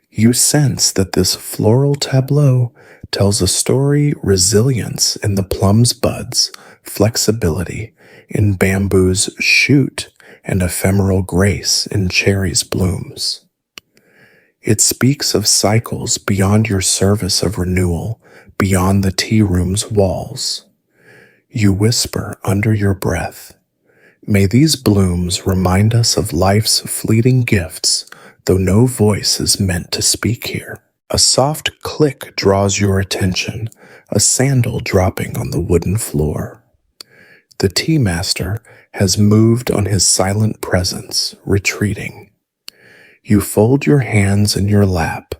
You sense that this floral tableau tells a story: resilience in the plum's buds, flexibility in bamboo's shoot, and ephemeral grace in cherry's blooms. It speaks of cycles beyond your service of renewal, beyond the tea room's walls. You whisper under your breath, "May these blooms remind us of life's fleeting gifts, though no voice is meant to speak here." A soft click draws your attention, a sandal dropping on the wooden floor. The tea master has moved on his silent presence, retreating. You fold your hands in your lap,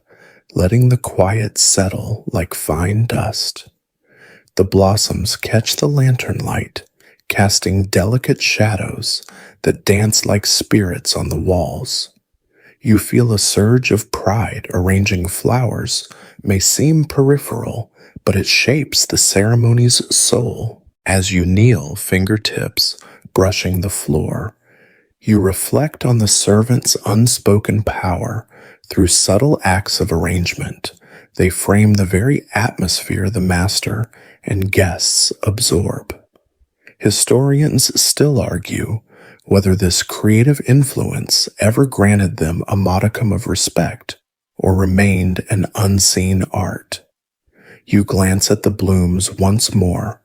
letting the quiet settle like fine dust. The blossoms catch the lantern light, casting delicate shadows that dance like spirits on the walls. You feel a surge of pride. Arranging flowers may seem peripheral, but it shapes the ceremony's soul. As you kneel, fingertips brushing the floor, you reflect on the servant's unspoken power. Through subtle acts of arrangement, they frame the very atmosphere the master and guests absorb. Historians still argue whether this creative influence ever granted them a modicum of respect or remained an unseen art. You glance at the blooms once more,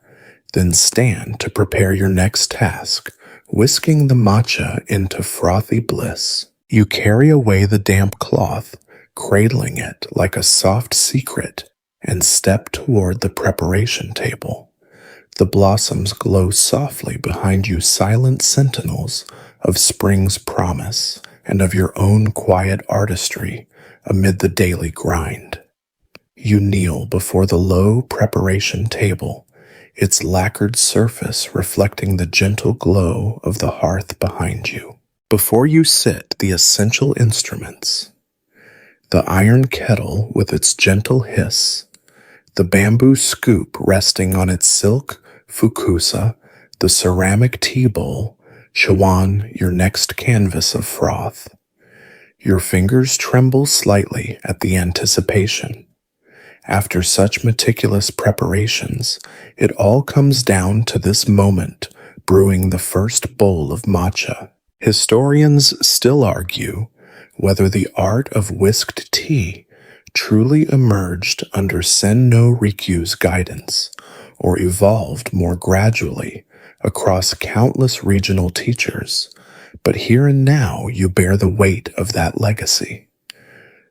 then stand to prepare your next task, whisking the matcha into frothy bliss. You carry away the damp cloth, cradling it like a soft secret, and step toward the preparation table. The blossoms glow softly behind you, silent sentinels of spring's promise and of your own quiet artistry amid the daily grind. You kneel before the low preparation table, its lacquered surface reflecting the gentle glow of the hearth behind you. Before you sit, the essential instruments: the iron kettle with its gentle hiss, the bamboo scoop resting on its silk fukusa, the ceramic tea bowl, chawan, your next canvas of froth. Your fingers tremble slightly at the anticipation. After such meticulous preparations, it all comes down to this moment, brewing the first bowl of matcha. Historians still argue whether the art of whisked tea truly emerged under Sen-no Rikyu's guidance, or evolved more gradually across countless regional teachers, but here and now you bear the weight of that legacy.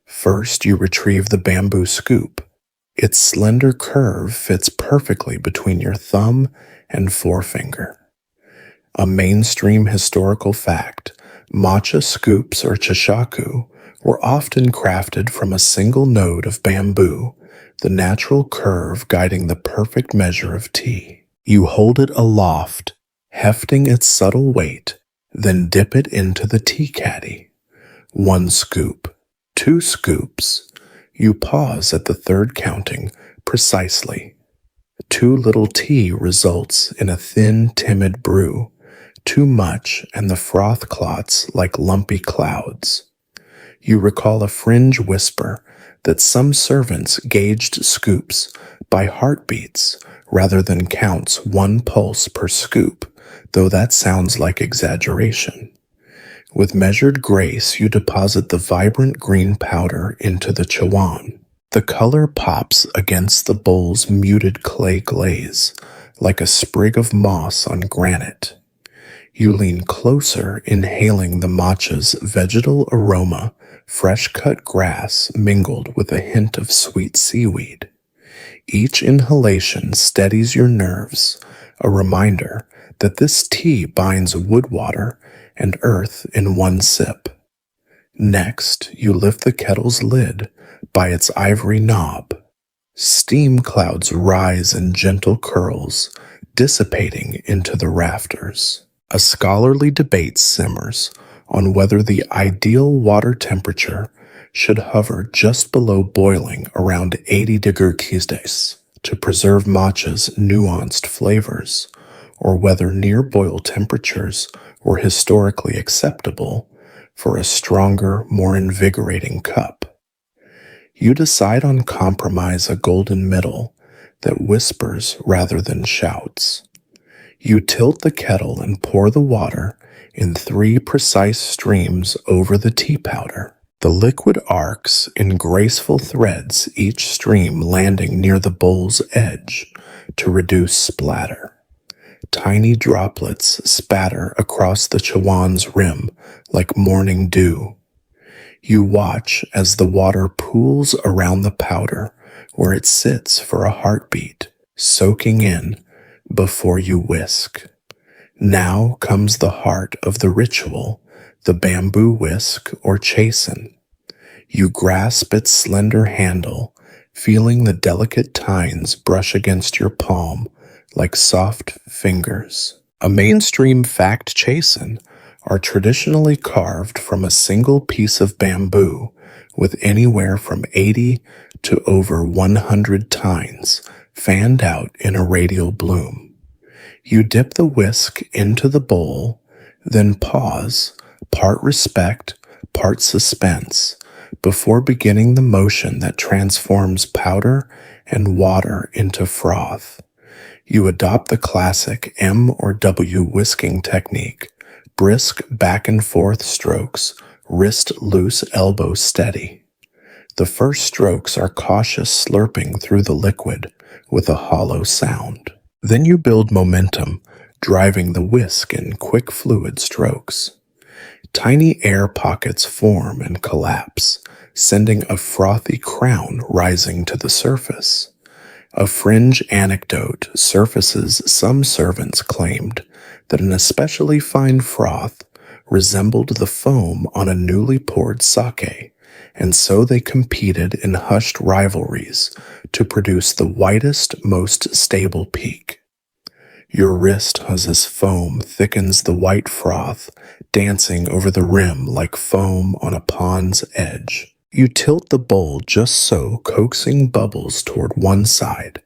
First, you retrieve the bamboo scoop. Its slender curve fits perfectly between your thumb and forefinger. A mainstream historical fact, matcha scoops or chashaku were often crafted from a single node of bamboo, the natural curve guiding the perfect measure of tea. You hold it aloft, hefting its subtle weight, then dip it into the tea caddy. 1 scoop, 2 scoops. You pause at the third, counting precisely. Too little tea results in a thin, timid brew. Too much, and the froth clots like lumpy clouds. You recall a fringe whisper that some servants gauged scoops by heartbeats rather than counts 1 pulse per scoop, though that sounds like exaggeration. With measured grace, you deposit the vibrant green powder into the chawan. The color pops against the bowl's muted clay glaze, like a sprig of moss on granite. You lean closer, inhaling the matcha's vegetal aroma, fresh-cut grass mingled with a hint of sweet seaweed. Each inhalation steadies your nerves, a reminder that this tea binds wood water and earth in 1 sip. Next, you lift the kettle's lid by its ivory knob. Steam clouds rise in gentle curls, dissipating into the rafters. A scholarly debate simmers on whether the ideal water temperature should hover just below boiling, around 80 degrees to preserve matcha's nuanced flavors, or whether near boil temperatures were historically acceptable for a stronger, more invigorating cup. You decide on compromise, a golden middle that whispers rather than shouts. You tilt the kettle and pour the water in 3 precise streams over the tea powder. The liquid arcs in graceful threads, each stream landing near the bowl's edge to reduce splatter. Tiny droplets spatter across the chawan's rim like morning dew. You watch as the water pools around the powder where it sits for a heartbeat, soaking in before you whisk. Now comes the heart of the ritual, the bamboo whisk or chasen. You grasp its slender handle, feeling the delicate tines brush against your palm like soft fingers. A mainstream fact, chasen are traditionally carved from a single piece of bamboo with anywhere from 80 to over 100 tines fanned out in a radial bloom. You dip the whisk into the bowl, then pause, part respect, part suspense, before beginning the motion that transforms powder and water into froth. You adopt the classic M or W whisking technique, brisk back and forth strokes, wrist loose, elbow steady. The first strokes are cautious slurping through the liquid with a hollow sound. Then you build momentum, driving the whisk in quick fluid strokes. Tiny air pockets form and collapse, sending a frothy crown rising to the surface. A fringe anecdote surfaces. Some servants claimed that an especially fine froth resembled the foam on a newly poured sake, and so they competed in hushed rivalries to produce the whitest, most stable peak. Your wrist as foam thickens the white froth, dancing over the rim like foam on a pond's edge. You tilt the bowl just so, coaxing bubbles toward one side,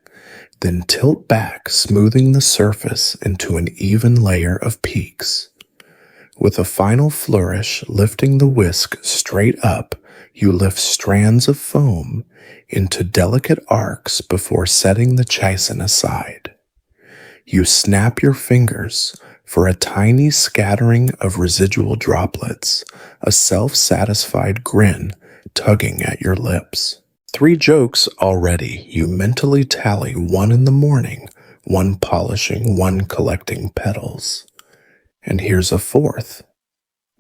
then tilt back, smoothing the surface into an even layer of peaks. With a final flourish, lifting the whisk straight up, you lift strands of foam into delicate arcs before setting the chison aside. You snap your fingers for a tiny scattering of residual droplets, a self-satisfied grin tugging at your lips. 3 jokes already. You mentally tally 1 in the morning, 1 polishing, 1 collecting petals. And here's a 4th.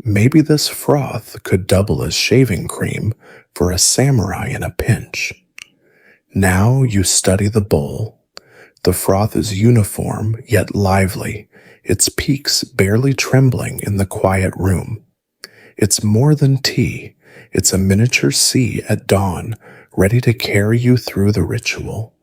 Maybe this froth could double as shaving cream for a samurai in a pinch. Now you study the bowl. The froth is uniform yet lively, its peaks barely trembling in the quiet room. It's more than tea. It's a miniature sea at dawn, ready to carry you through the ritual.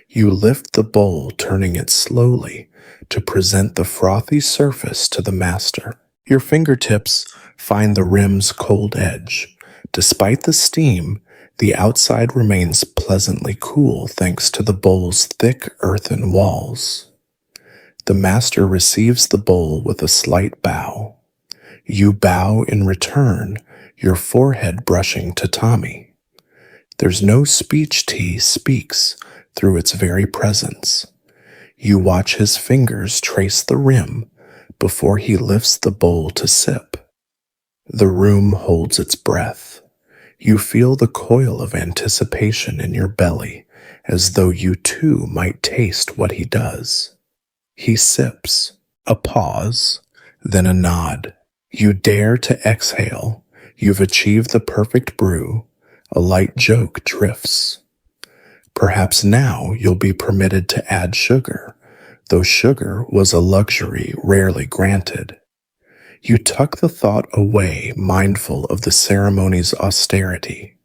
You lift the bowl, turning it slowly to present the frothy surface to the master. Your fingertips find the rim's cold edge. Despite the steam, the outside remains pleasantly cool thanks to the bowl's thick earthen walls. The master receives the bowl with a slight bow. You bow in return, your forehead brushing tatami. There's no speech. Tea speaks through its very presence. You watch his fingers trace the rim before he lifts the bowl to sip. The room holds its breath. You feel the coil of anticipation in your belly, as though you too might taste what he does. He sips. A pause, then a nod. You dare to exhale. You've achieved the perfect brew. A light joke drifts. Perhaps now you'll be permitted to add sugar, though sugar was a luxury rarely granted. You tuck the thought away, mindful of the ceremony's austerity.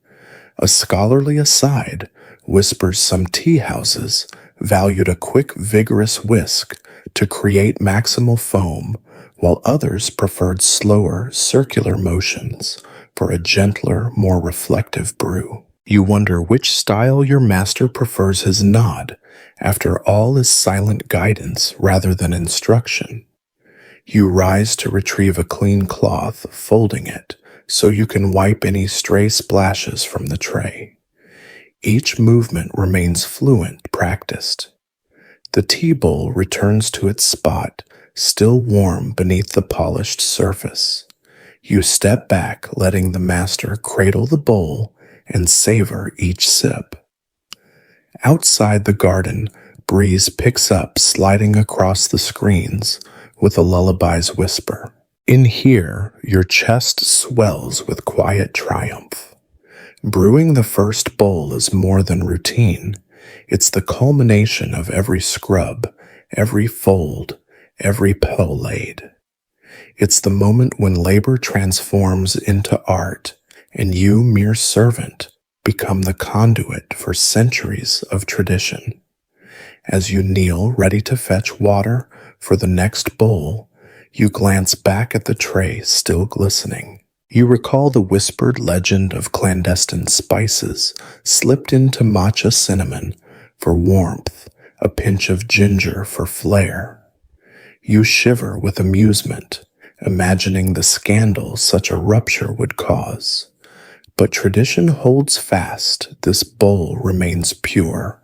A scholarly aside whispers some tea houses valued a quick, vigorous whisk to create maximal foam, while others preferred slower, circular motions for a gentler, more reflective brew. You wonder which style your master prefers his nod. After all is silent guidance rather than instruction. You rise to retrieve a clean cloth, folding it so you can wipe any stray splashes from the tray. Each movement remains fluent, practiced. The tea bowl returns to its spot, still warm beneath the polished surface. You step back, letting the master cradle the bowl and savor each sip. Outside the garden, breeze picks up, sliding across the screens with a lullaby's whisper. In here, your chest swells with quiet triumph. Brewing the first bowl is more than routine. It's the culmination of every scrub, every fold, every petal laid. It's the moment when labor transforms into art, and you, mere servant, become the conduit for centuries of tradition. As you kneel ready to fetch water for the next bowl, You glance back at the tray still glistening. You recall the whispered legend of clandestine spices slipped into matcha cinnamon for warmth, a pinch of ginger for flair. You shiver with amusement, imagining the scandal such a rupture would cause. But tradition holds fast, this bowl remains pure.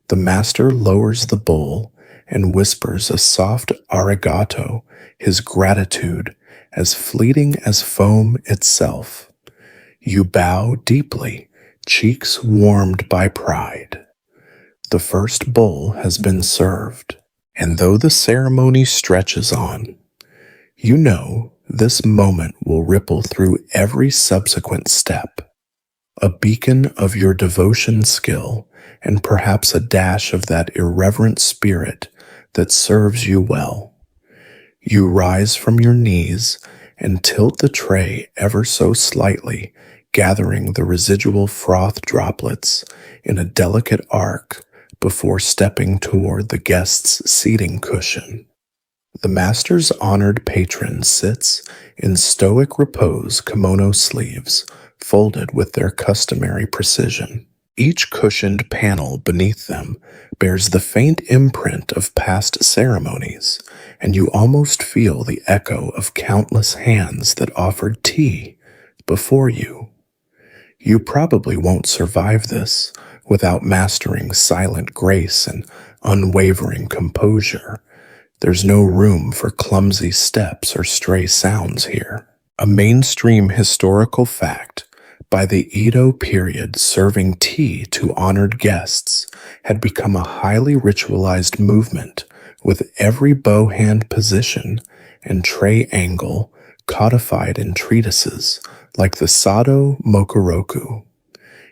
The master lowers the bowl and whispers a soft arigato, his gratitude as fleeting as foam itself. You bow deeply, cheeks warmed by pride. The first bowl has been served, and though the ceremony stretches on, you know this moment will ripple through every subsequent step, a beacon of your devotion skill and perhaps a dash of that irreverent spirit that serves you well. You rise from your knees and tilt the tray ever so slightly, gathering the residual froth droplets in a delicate arc before stepping toward the guest's seating cushion. The master's honored patron sits in stoic repose, kimono sleeves folded with their customary precision. Each cushioned panel beneath them bears the faint imprint of past ceremonies, and you almost feel the echo of countless hands that offered tea before you. You probably won't survive this without mastering silent grace and unwavering composure. There's no room for clumsy steps or stray sounds here. A mainstream historical fact, by the Edo period, serving tea to honored guests had become a highly ritualized movement, with every bow hand position and tray angle codified in treatises like the Sado Mokoroku.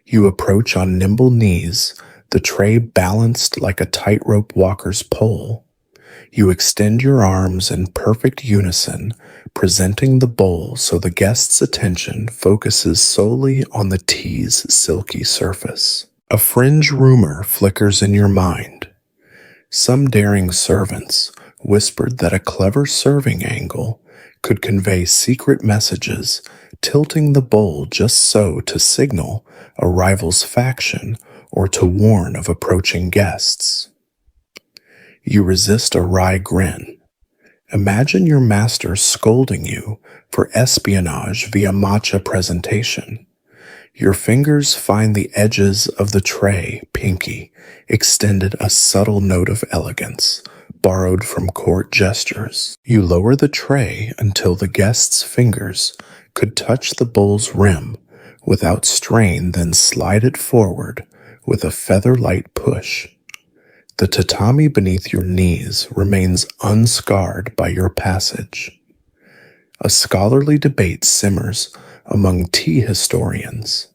You approach on nimble knees, the tray balanced like a tightrope walker's pole. You extend your arms in perfect unison, presenting the bowl so the guest's attention focuses solely on the tea's silky surface. A fringe rumor flickers in your mind. Some daring servants whispered that a clever serving angle could convey secret messages, tilting the bowl just so to signal a rival's faction or to warn of approaching guests. You resist a wry grin. Imagine your master scolding you for espionage via matcha presentation. Your fingers find the edges of the tray, pinky, extended a subtle note of elegance, borrowed from court gestures. You lower the tray until the guest's fingers could touch the bowl's rim without strain, then slide it forward with a feather-light push. The tatami beneath your knees remains unscarred by your passage. A scholarly debate simmers among tea historians.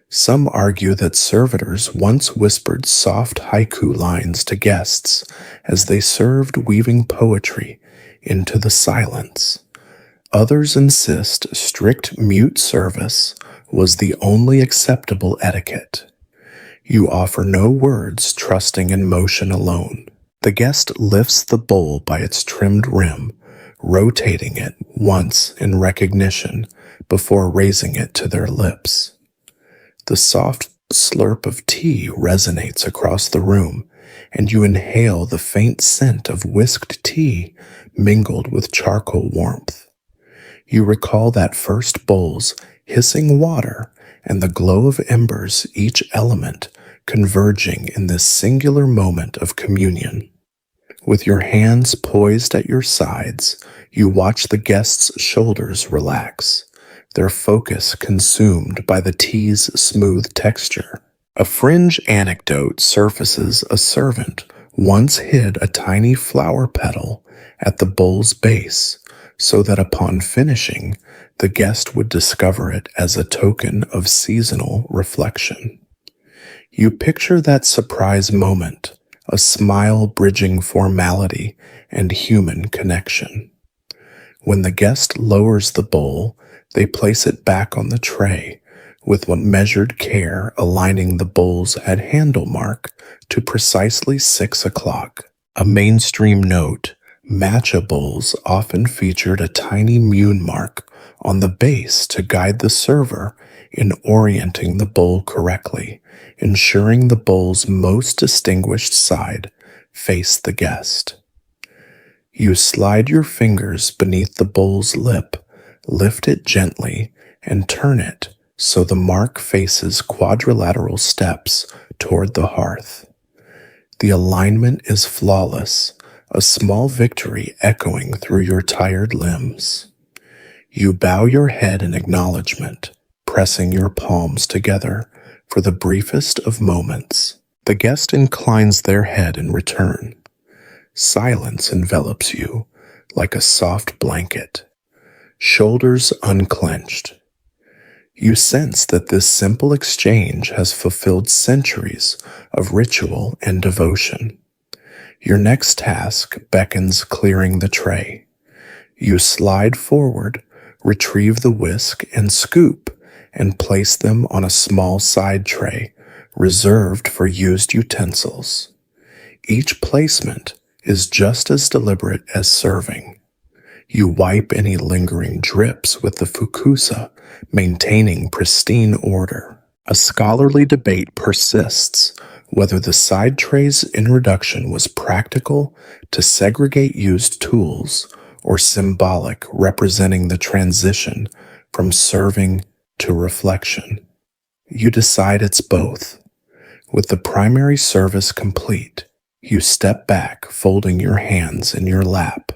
Some argue that servitors once whispered soft haiku lines to guests as they served, weaving poetry into the silence. Others insist strict mute service was the only acceptable etiquette. You offer no words, trusting in motion alone. The guest lifts the bowl by its trimmed rim, rotating it once in recognition before raising it to their lips. The soft slurp of tea resonates across the room, and you inhale the faint scent of whisked tea mingled with charcoal warmth. You recall that first bowl's hissing water and the glow of embers, each element converging in this singular moment of communion. With your hands poised at your sides, you watch the guest's shoulders relax, their focus consumed by the tea's smooth texture. A fringe anecdote surfaces: a servant once hid a tiny flower petal at the bowl's base, so that upon finishing, the guest would discover it as a token of seasonal reflection. You picture that surprise moment, a smile bridging formality and human connection. When the guest lowers the bowl, they place it back on the tray, with what measured care aligning the bowl's head handle mark to precisely 6 o'clock. A mainstream note Matcha bowls often featured a tiny mune mark on the base to guide the server in orienting the bowl correctly, ensuring the bowl's most distinguished side faced the guest. You slide your fingers beneath the bowl's lip, lift it gently, and turn it so the mark faces quadrilateral steps toward the hearth. The alignment is flawless, a small victory echoing through your tired limbs. You bow your head in acknowledgement, pressing your palms together for the briefest of moments. The guest inclines their head in return. Silence envelops you like a soft blanket, shoulders unclenched. You sense that this simple exchange has fulfilled centuries of ritual and devotion. Your next task beckons clearing the tray. You slide forward, retrieve the whisk and scoop, and place them on a small side tray reserved for used utensils. Each placement is just as deliberate as serving. You wipe any lingering drips with the fukusa, maintaining pristine order. A scholarly debate persists whether the side tray's introduction was practical to segregate used tools or symbolic, representing the transition from serving to reflection. You decide it's both. With the primary service complete, you step back, folding your hands in your lap.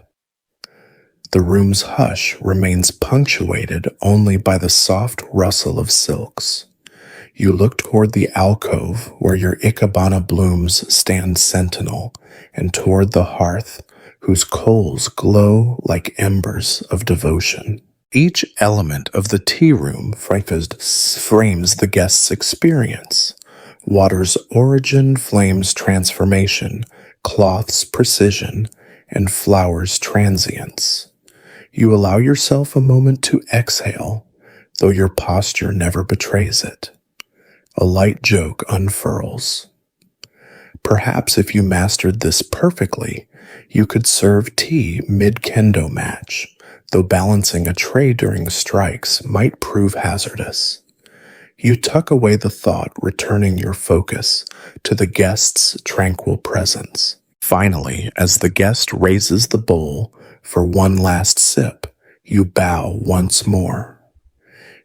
The room's hush remains punctuated only by the soft rustle of silks. You look toward the alcove where your ikebana blooms stand sentinel, and toward the hearth whose coals glow like embers of devotion. Each element of the tea room frames the guest's experience. Water's origin, flame's transformation, cloth's precision, and flowers' transience. You allow yourself a moment to exhale, though your posture never betrays it. A light joke unfurls. Perhaps if you mastered this perfectly, you could serve tea mid-kendo match, though balancing a tray during strikes might prove hazardous. You tuck away the thought, returning your focus to the guest's tranquil presence. Finally, as the guest raises the bowl for one last sip, you bow once more.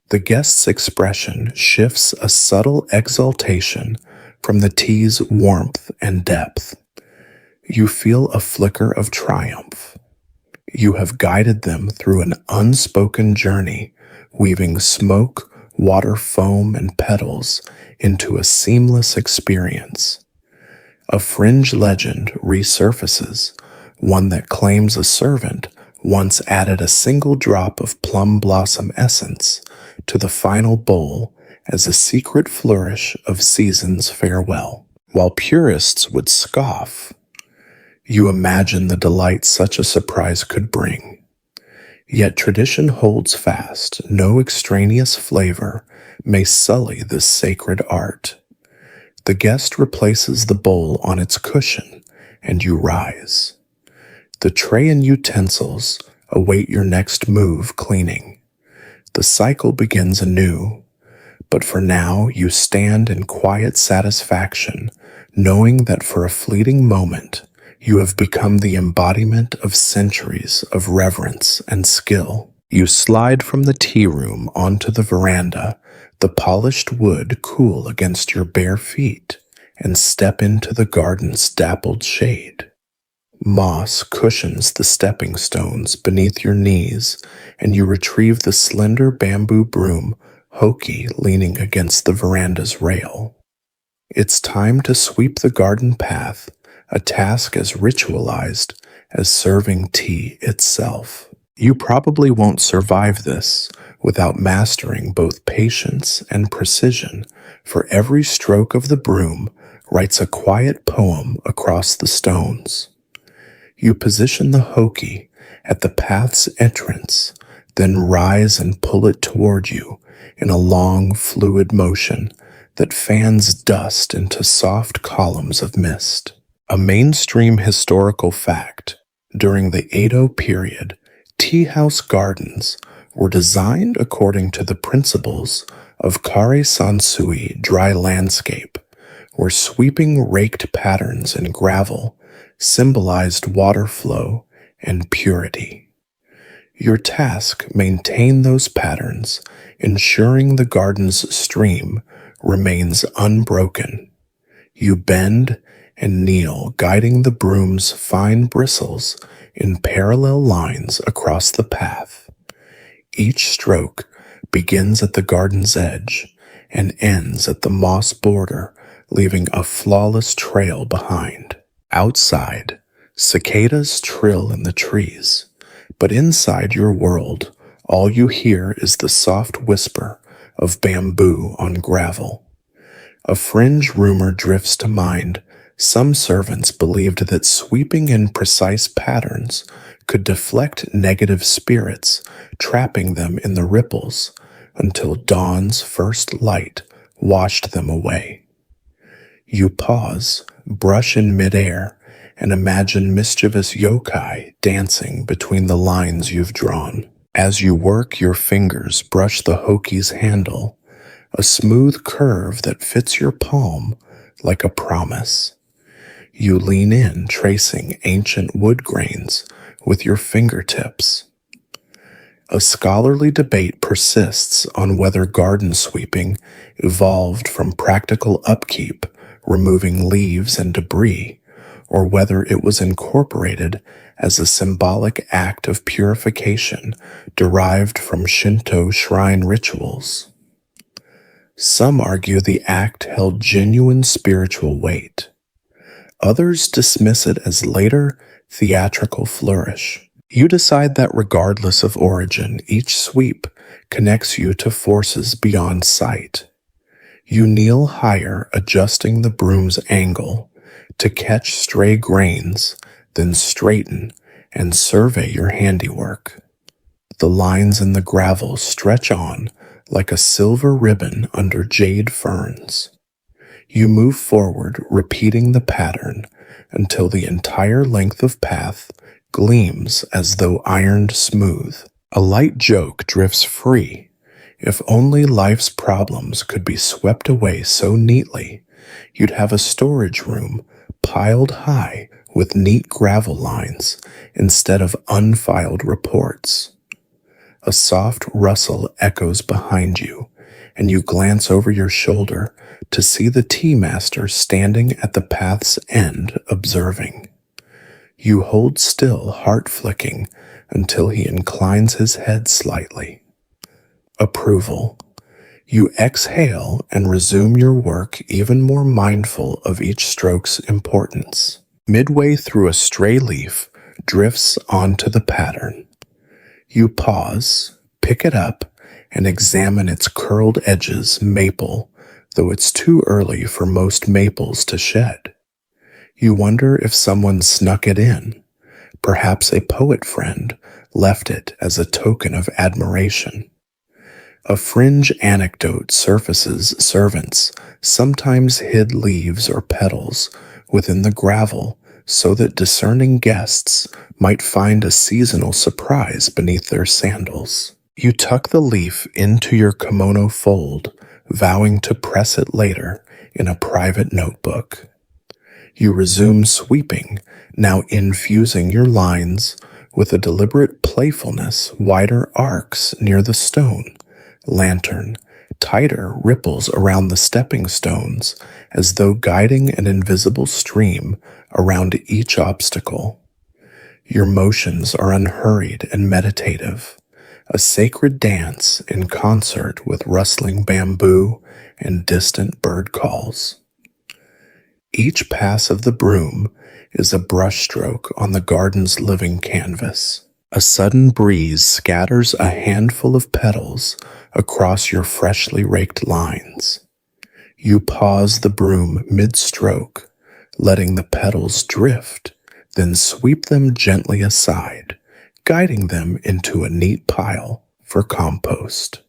The guest's expression shifts a subtle exaltation from the tea's warmth and depth. You feel a flicker of triumph. You have guided them through an unspoken journey, weaving smoke, water, foam, and petals into a seamless experience. A fringe legend resurfaces, one that claims a servant once added a single drop of plum blossom essence to the final bowl as a secret flourish of season's farewell. While purists would scoff, you imagine the delight such a surprise could bring. Yet tradition holds fast. No extraneous flavor may sully this sacred art. The guest replaces the bowl on its cushion, and you rise. The tray and utensils await your next move cleaning. The cycle begins anew, but for now you stand in quiet satisfaction, knowing that for a fleeting moment you have become the embodiment of centuries of reverence and skill. You slide from the tea room onto the veranda, the polished wood cool against your bare feet, and step into the garden's dappled shade. Moss cushions the stepping stones beneath your knees, and you retrieve the slender bamboo broom, hokey leaning against the veranda's rail. It's time to sweep the garden path, a task as ritualized as serving tea itself. You probably won't survive this without mastering both patience and precision, for every stroke of the broom writes a quiet poem across the stones. You position the hokey at the path's entrance, then rise and pull it toward you in a long, fluid motion that fans dust into soft columns of mist. A mainstream historical fact, During the Edo period, tea house gardens were designed according to the principles of kare sansui dry landscape, where sweeping raked patterns in gravel symbolized water flow and purity. Your task: maintain those patterns, ensuring the garden's stream remains unbroken. You bend and kneel, guiding the broom's fine bristles in parallel lines across the path. Each stroke begins at the garden's edge and ends at the moss border, leaving a flawless trail behind. Outside, cicadas trill in the trees, but inside your world, all you hear is the soft whisper of bamboo on gravel. A fringe rumor drifts to mind. Some servants believed that sweeping in precise patterns could deflect negative spirits, trapping them in the ripples until dawn's first light washed them away. You pause, brush in midair, and imagine mischievous yokai dancing between the lines you've drawn. As you work, your fingers brush the hoki's handle, a smooth curve that fits your palm like a promise. You lean in, tracing ancient wood grains with your fingertips. A scholarly debate persists on whether garden sweeping evolved from practical upkeep, removing leaves and debris, or whether it was incorporated as a symbolic act of purification derived from Shinto shrine rituals. Some argue the act held genuine spiritual weight. Others dismiss it as later theatrical flourish. You decide that regardless of origin, each sweep connects you to forces beyond sight. You kneel higher, adjusting the broom's angle to catch stray grains, then straighten and survey your handiwork. The lines in the gravel stretch on like a silver ribbon under jade ferns. You move forward, repeating the pattern until the entire length of path gleams as though ironed smooth. A light joke drifts free. If only life's problems could be swept away so neatly, you'd have a storage room piled high with neat gravel lines instead of unfiled reports. A soft rustle echoes behind you, and you glance over your shoulder to see the tea master standing at the path's end observing. You hold still, heart flicking, until he inclines his head slightly. Approval. You exhale and resume your work, even more mindful of each stroke's importance. Midway through, a stray leaf drifts onto the pattern. You pause, pick it up, and examine its curled edges, maple, though it's too early for most maples to shed. You wonder if someone snuck it in. Perhaps a poet friend left it as a token of admiration. A fringe anecdote surfaces. Servants sometimes hid leaves or petals within the gravel so that discerning guests might find a seasonal surprise beneath their sandals. You tuck the leaf into your kimono fold, vowing to press it later in a private notebook. You resume sweeping, now infusing your lines with a deliberate playfulness, wider arcs near the stone, lantern, tighter ripples around the stepping stones, as though guiding an invisible stream around each obstacle. Your motions are unhurried and meditative, a sacred dance in concert with rustling bamboo and distant bird calls. Each pass of the broom is a brushstroke on the garden's living canvas. A sudden breeze scatters a handful of petals across your freshly raked lines. You pause the broom mid-stroke, letting the petals drift, then sweep them gently aside, guiding them into a neat pile for compost.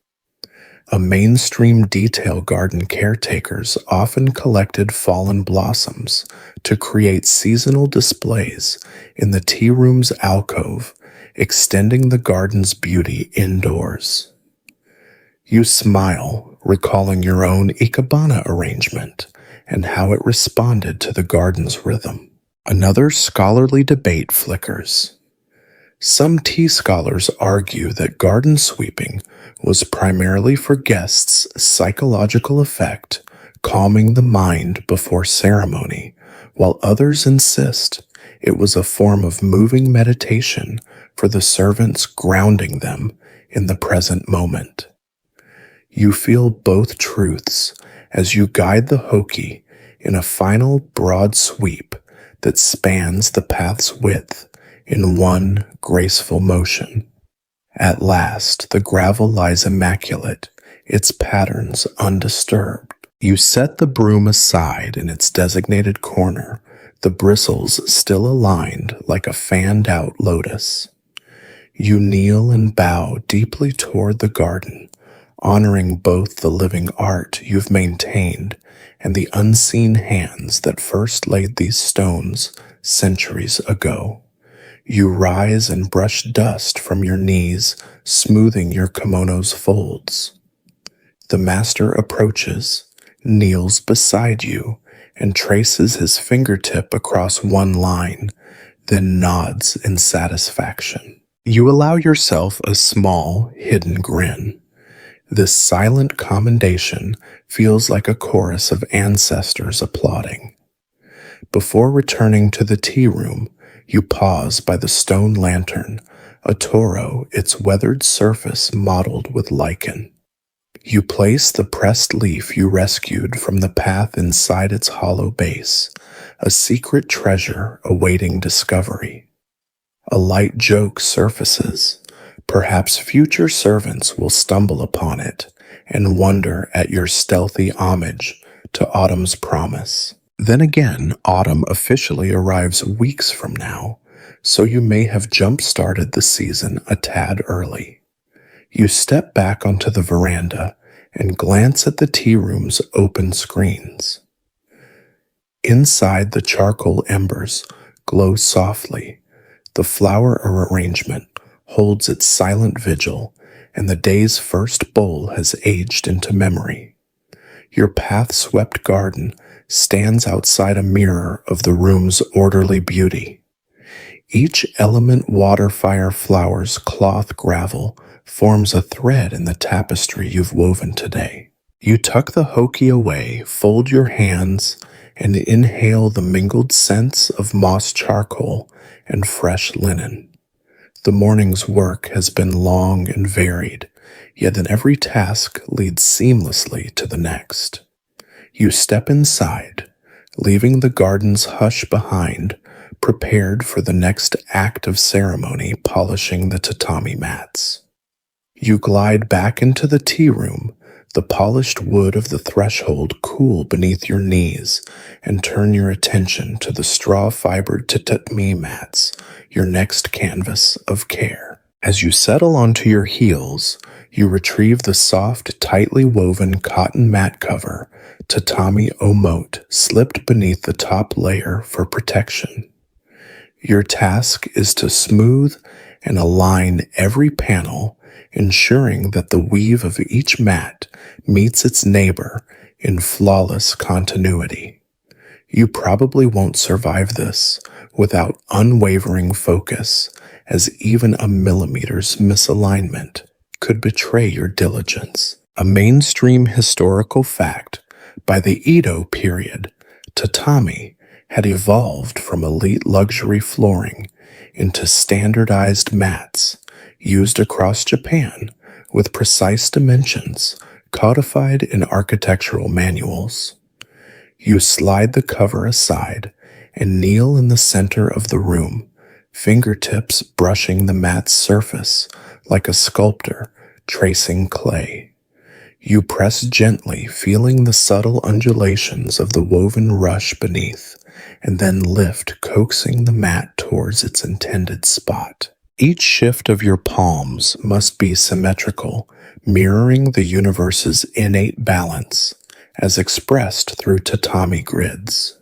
A mainstream detail garden caretakers often collected fallen blossoms to create seasonal displays in the tea room's alcove, extending the garden's beauty indoors. You smile, recalling your own ikebana arrangement and how it responded to the garden's rhythm. Another scholarly debate flickers. Some tea scholars argue that garden sweeping was primarily for guests' psychological effect, calming the mind before ceremony, while others insist it was a form of moving meditation for the servants, grounding them in the present moment. You feel both truths as you guide the hoki in a final broad sweep that spans the path's width in one graceful motion. At last, the gravel lies immaculate, its patterns undisturbed. You set the broom aside in its designated corner, the bristles still aligned like a fanned-out lotus. You kneel and bow deeply toward the garden, honoring both the living art you've maintained and the unseen hands that first laid these stones centuries ago. You rise and brush dust from your knees, smoothing your kimono's folds. The master approaches, kneels beside you, and traces his fingertip across one line, then nods in satisfaction. You allow yourself a small, hidden grin. This silent commendation feels like a chorus of ancestors applauding. Before returning to the tea room, you pause by the stone lantern, a toro, its weathered surface mottled with lichen. You place the pressed leaf you rescued from the path inside its hollow base, a secret treasure awaiting discovery. A light joke surfaces. Perhaps future servants will stumble upon it and wonder at your stealthy homage to autumn's promise. Then again, autumn officially arrives weeks from now, so you may have jump-started the season a tad early. You step back onto the veranda and glance at the tea room's open screens. Inside, the charcoal embers glow softly. The flower arrangement holds its silent vigil, and the day's first bowl has aged into memory. Your path-swept garden stands outside a mirror of the room's orderly beauty. Each element, water, fire, flowers, cloth, gravel, forms a thread in the tapestry you've woven today. You tuck the hoki away, fold your hands, and inhale the mingled scents of moss charcoal and fresh linen. The morning's work has been long and varied, yet in every task leads seamlessly to the next. You step inside, leaving the garden's hush behind, prepared for the next act of ceremony, polishing the tatami mats. You glide back into the tea room, the polished wood of the threshold cool beneath your knees, and turn your attention to the straw-fibered tatami mats, your next canvas of care. As you settle onto your heels, you retrieve the soft, tightly woven cotton mat cover, tatami omote, slipped beneath the top layer for protection. Your task is to smooth and align every panel, ensuring that the weave of each mat meets its neighbor in flawless continuity. You probably won't survive this without unwavering focus, as even a millimeter's misalignment could betray your diligence. A mainstream historical fact, by the Edo period, tatami had evolved from elite luxury flooring into standardized mats used across Japan with precise dimensions codified in architectural manuals. You slide the cover aside and kneel in the center of the room, fingertips brushing the mat's surface like a sculptor tracing clay. You press gently, feeling the subtle undulations of the woven rush beneath, and then lift, coaxing the mat towards its intended spot. Each shift of your palms must be symmetrical, mirroring the universe's innate balance, as expressed through tatami grids.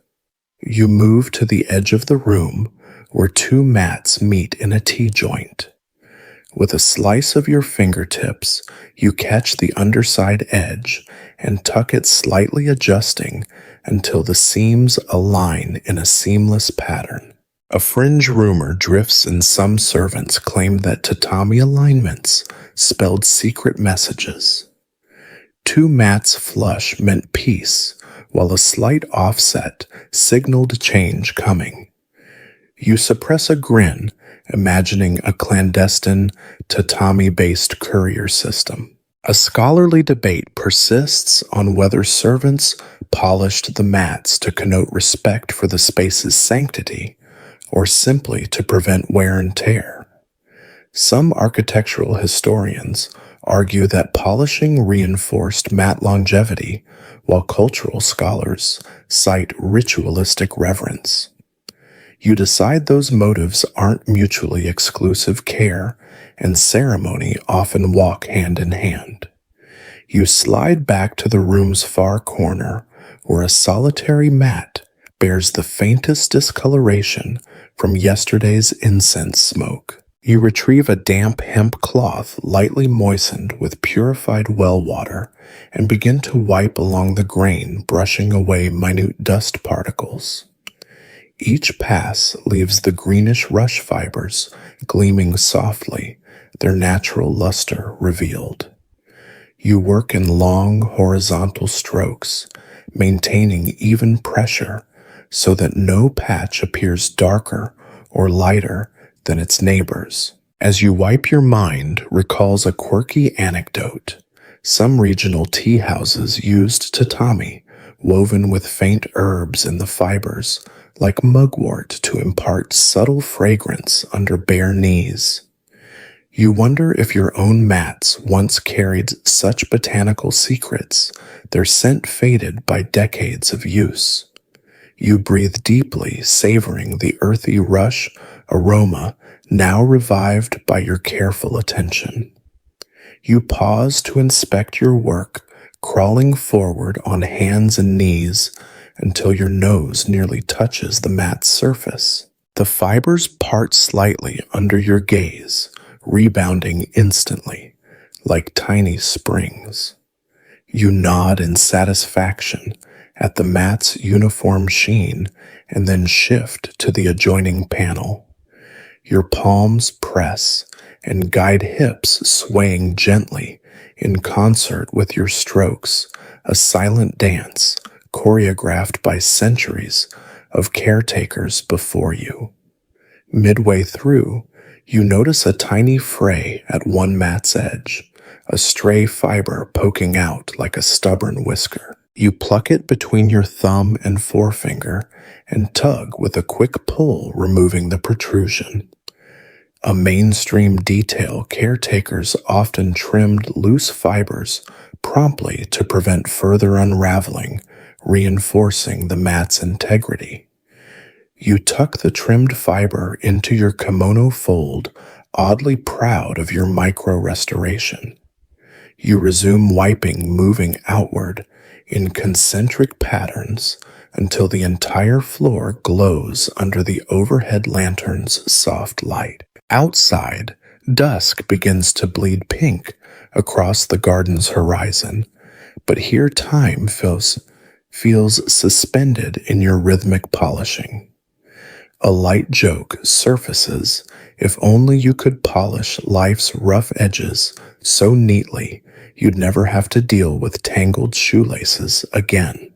You move to the edge of the room where two mats meet in a T-joint. With a slice of your fingertips, you catch the underside edge and tuck it, slightly adjusting until the seams align in a seamless pattern. A fringe rumor drifts, and some servants claim that tatami alignments spelled secret messages. Two mats flush meant peace, while a slight offset signaled change coming. You suppress a grin, imagining a clandestine, tatami-based courier system. A scholarly debate persists on whether servants polished the mats to connote respect for the space's sanctity, or simply to prevent wear and tear. Some architectural historians argue that polishing reinforced mat longevity, while cultural scholars cite ritualistic reverence. You decide those motives aren't mutually exclusive. Care and ceremony often walk hand in hand. You slide back to the room's far corner, where a solitary mat bears the faintest discoloration from yesterday's incense smoke. You retrieve a damp hemp cloth lightly moistened with purified well water and begin to wipe along the grain, brushing away minute dust particles. Each pass leaves the greenish rush fibers gleaming softly, their natural luster revealed. You work in long horizontal strokes, maintaining even pressure so that no patch appears darker or lighter than its neighbors. As you wipe, your mind recalls a quirky anecdote. Some regional tea houses used tatami, woven with faint herbs in the fibers, like mugwort, to impart subtle fragrance under bare knees. You wonder if your own mats once carried such botanical secrets, their scent faded by decades of use. You breathe deeply, savoring the earthy rush aroma now revived by your careful attention. You pause to inspect your work, crawling forward on hands and knees until your nose nearly touches the mat's surface. The fibers part slightly under your gaze, rebounding instantly, like tiny springs. You nod in satisfaction at the mat's uniform sheen and then shift to the adjoining panel. Your palms press and guide hips swaying gently in concert with your strokes, a silent dance choreographed by centuries of caretakers before you. Midway through, you notice a tiny fray at one mat's edge, a stray fiber poking out like a stubborn whisker. You pluck it between your thumb and forefinger and tug with a quick pull, removing the protrusion. A mainstream detail, caretakers often trimmed loose fibers promptly to prevent further unraveling, reinforcing the mat's integrity. You tuck the trimmed fiber into your kimono fold, oddly proud of your micro-restoration. You resume wiping, moving outward in concentric patterns until the entire floor glows under the overhead lantern's soft light. Outside, dusk begins to bleed pink across the garden's horizon, but here time feels suspended in your rhythmic polishing. A light joke surfaces. If only you could polish life's rough edges so neatly, you'd never have to deal with tangled shoelaces again.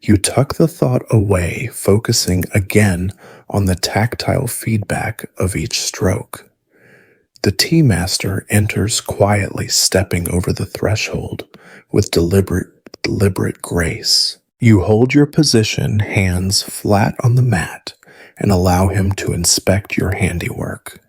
You tuck the thought away, focusing again on the tactile feedback of each stroke. The tea master enters quietly, stepping over the threshold with deliberate grace. You hold your position, hands flat on the mat, and allow him to inspect your handiwork.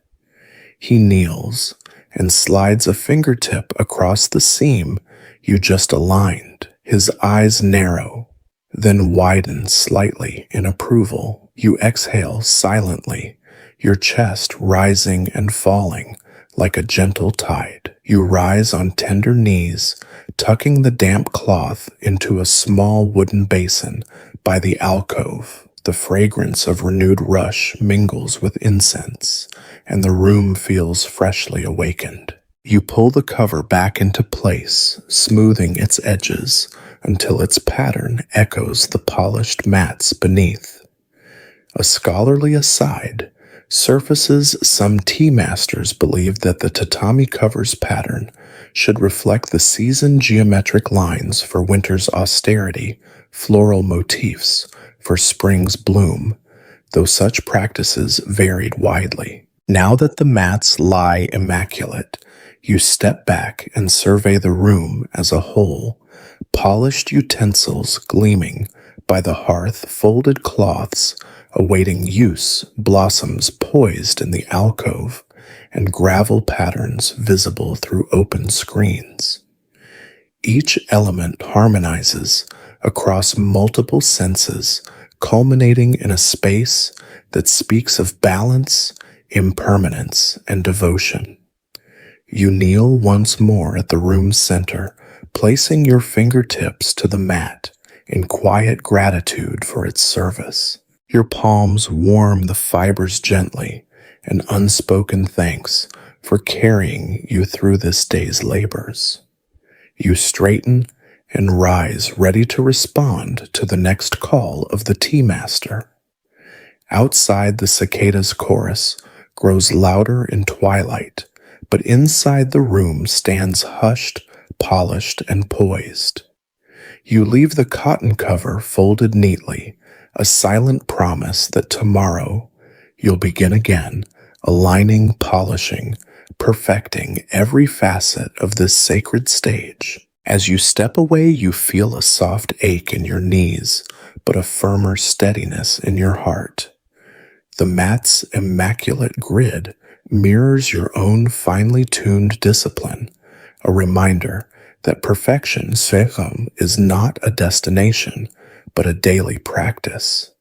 He kneels and slides a fingertip across the seam you just aligned. His eyes narrow, then widen slightly in approval. You exhale silently, your chest rising and falling like a gentle tide. You rise on tender knees, tucking the damp cloth into a small wooden basin by the alcove. The fragrance of renewed rush mingles with incense, and the room feels freshly awakened. You pull the cover back into place, smoothing its edges until its pattern echoes the polished mats beneath. A scholarly aside surfaces some tea masters believe that the tatami cover's pattern should reflect the seasoned geometric lines for winter's austerity, floral motifs for spring's bloom, though such practices varied widely. Now that the mats lie immaculate, you step back and survey the room as a whole, polished utensils gleaming by the hearth, folded cloths awaiting use, blossoms poised in the alcove, and gravel patterns visible through open screens. Each element harmonizes across multiple senses, culminating in a space that speaks of balance, impermanence, and devotion. You kneel once more at the room's center, placing your fingertips to the mat in quiet gratitude for its service. Your palms warm the fibers gently, an unspoken thanks for carrying you through this day's labors. You straighten and rise, ready to respond to the next call of the tea master. Outside, the cicada's chorus grows louder in twilight, but inside the room stands hushed, polished, and poised. You leave the cotton cover folded neatly, a silent promise that tomorrow you'll begin again, aligning, polishing, perfecting every facet of this sacred stage. As you step away, you feel a soft ache in your knees, but a firmer steadiness in your heart. The mat's immaculate grid mirrors your own finely tuned discipline, a reminder that perfection, secham, is not a destination, but a daily practice.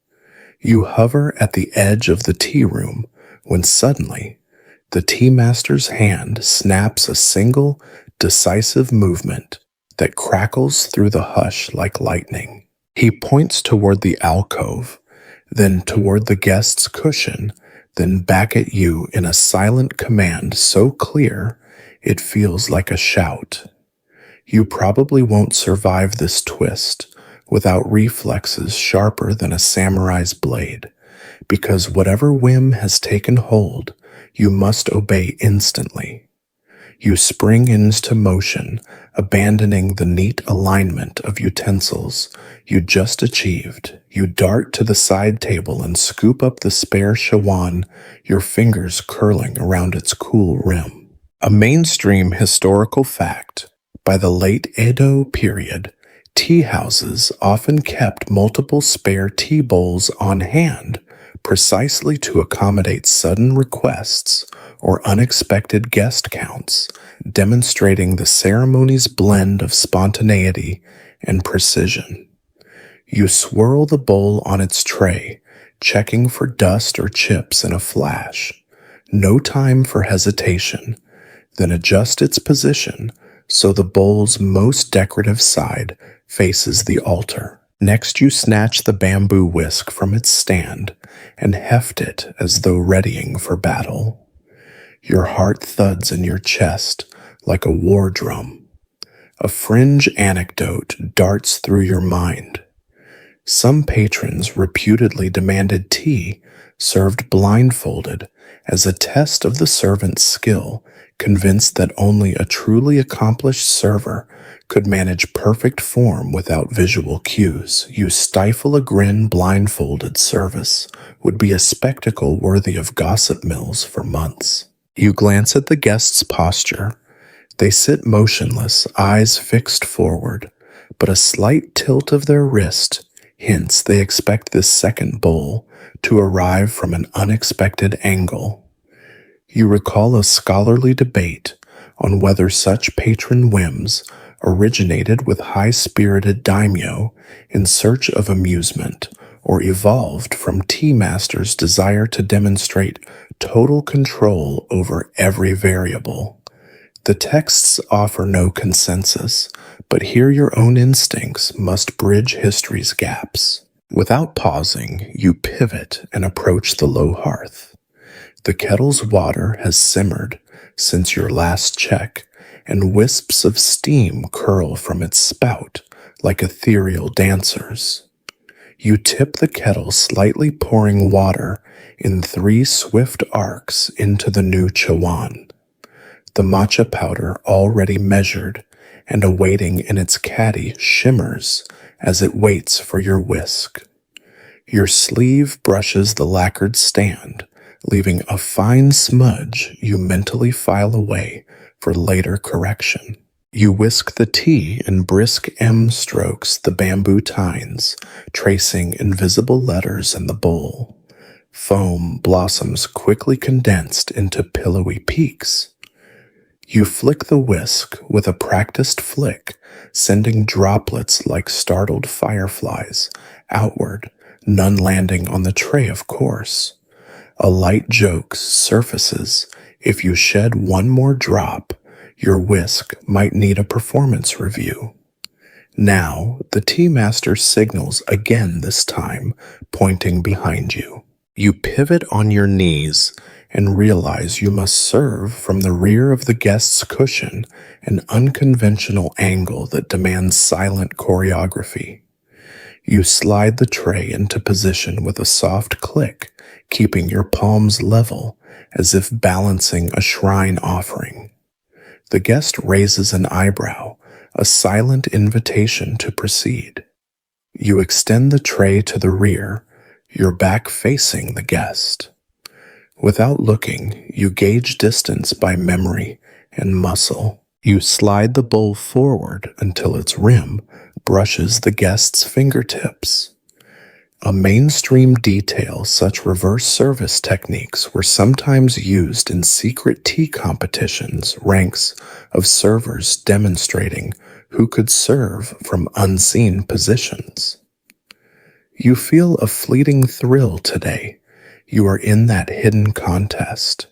You hover at the edge of the tea room when suddenly the tea master's hand snaps a single, decisive movement that crackles through the hush like lightning. He points toward the alcove, then toward the guest's cushion, then back at you in a silent command so clear it feels like a shout. You probably won't survive this twist without reflexes sharper than a samurai's blade, because whatever whim has taken hold, you must obey instantly. You spring into motion, abandoning the neat alignment of utensils you just achieved. You dart to the side table and scoop up the spare shawan, your fingers curling around its cool rim. A mainstream historical fact, by the late Edo period, tea houses often kept multiple spare tea bowls on hand, precisely to accommodate sudden requests or unexpected guest counts, demonstrating the ceremony's blend of spontaneity and precision. You swirl the bowl on its tray, checking for dust or chips in a flash. No time for hesitation. Then adjust its position so the bowl's most decorative side faces the altar. Next, you snatch the bamboo whisk from its stand and heft it as though readying for battle. Your heart thuds in your chest like a war drum. A fringe anecdote darts through your mind. Some patrons reputedly demanded tea served blindfolded as a test of the servant's skill, convinced that only a truly accomplished server could manage perfect form without visual cues. You stifle a grin. Blindfolded service would be a spectacle worthy of gossip mills for months. You glance at the guest's posture. They sit motionless, eyes fixed forward, but a slight tilt of their wrist hints they expect this second bowl to arrive from an unexpected angle. You recall a scholarly debate on whether such patron whims originated with high-spirited daimyo in search of amusement or evolved from tea masters' desire to demonstrate total control over every variable. The texts offer no consensus, but here your own instincts must bridge history's gaps. Without pausing, you pivot and approach the low hearth. The kettle's water has simmered since your last check, and wisps of steam curl from its spout like ethereal dancers. You tip the kettle, slightly pouring water in 3 swift arcs into the new chawan. The matcha powder, already measured and awaiting in its caddy, shimmers as it waits for your whisk. Your sleeve brushes the lacquered stand, leaving a fine smudge you mentally file away for later correction. You whisk the tea in brisk M strokes, the bamboo tines, tracing invisible letters in the bowl. Foam blossoms quickly condensed into pillowy peaks. You flick the whisk with a practiced flick, sending droplets like startled fireflies outward, none landing on the tray, of course. A light joke surfaces. If you shed one more drop, your whisk might need a performance review. Now, the tea master signals again, this time pointing behind you. You pivot on your knees and realize you must serve from the rear of the guest's cushion, an unconventional angle that demands silent choreography. You slide the tray into position with a soft click, keeping your palms level as if balancing a shrine offering. The guest raises an eyebrow, a silent invitation to proceed. You extend the tray to the rear, your back facing the guest. Without looking, you gauge distance by memory and muscle. You slide the bowl forward until its rim brushes the guest's fingertips. A mainstream detail, such reverse service techniques were sometimes used in secret tea competitions, ranks of servers demonstrating who could serve from unseen positions. You feel a fleeting thrill today. You are in that hidden contest.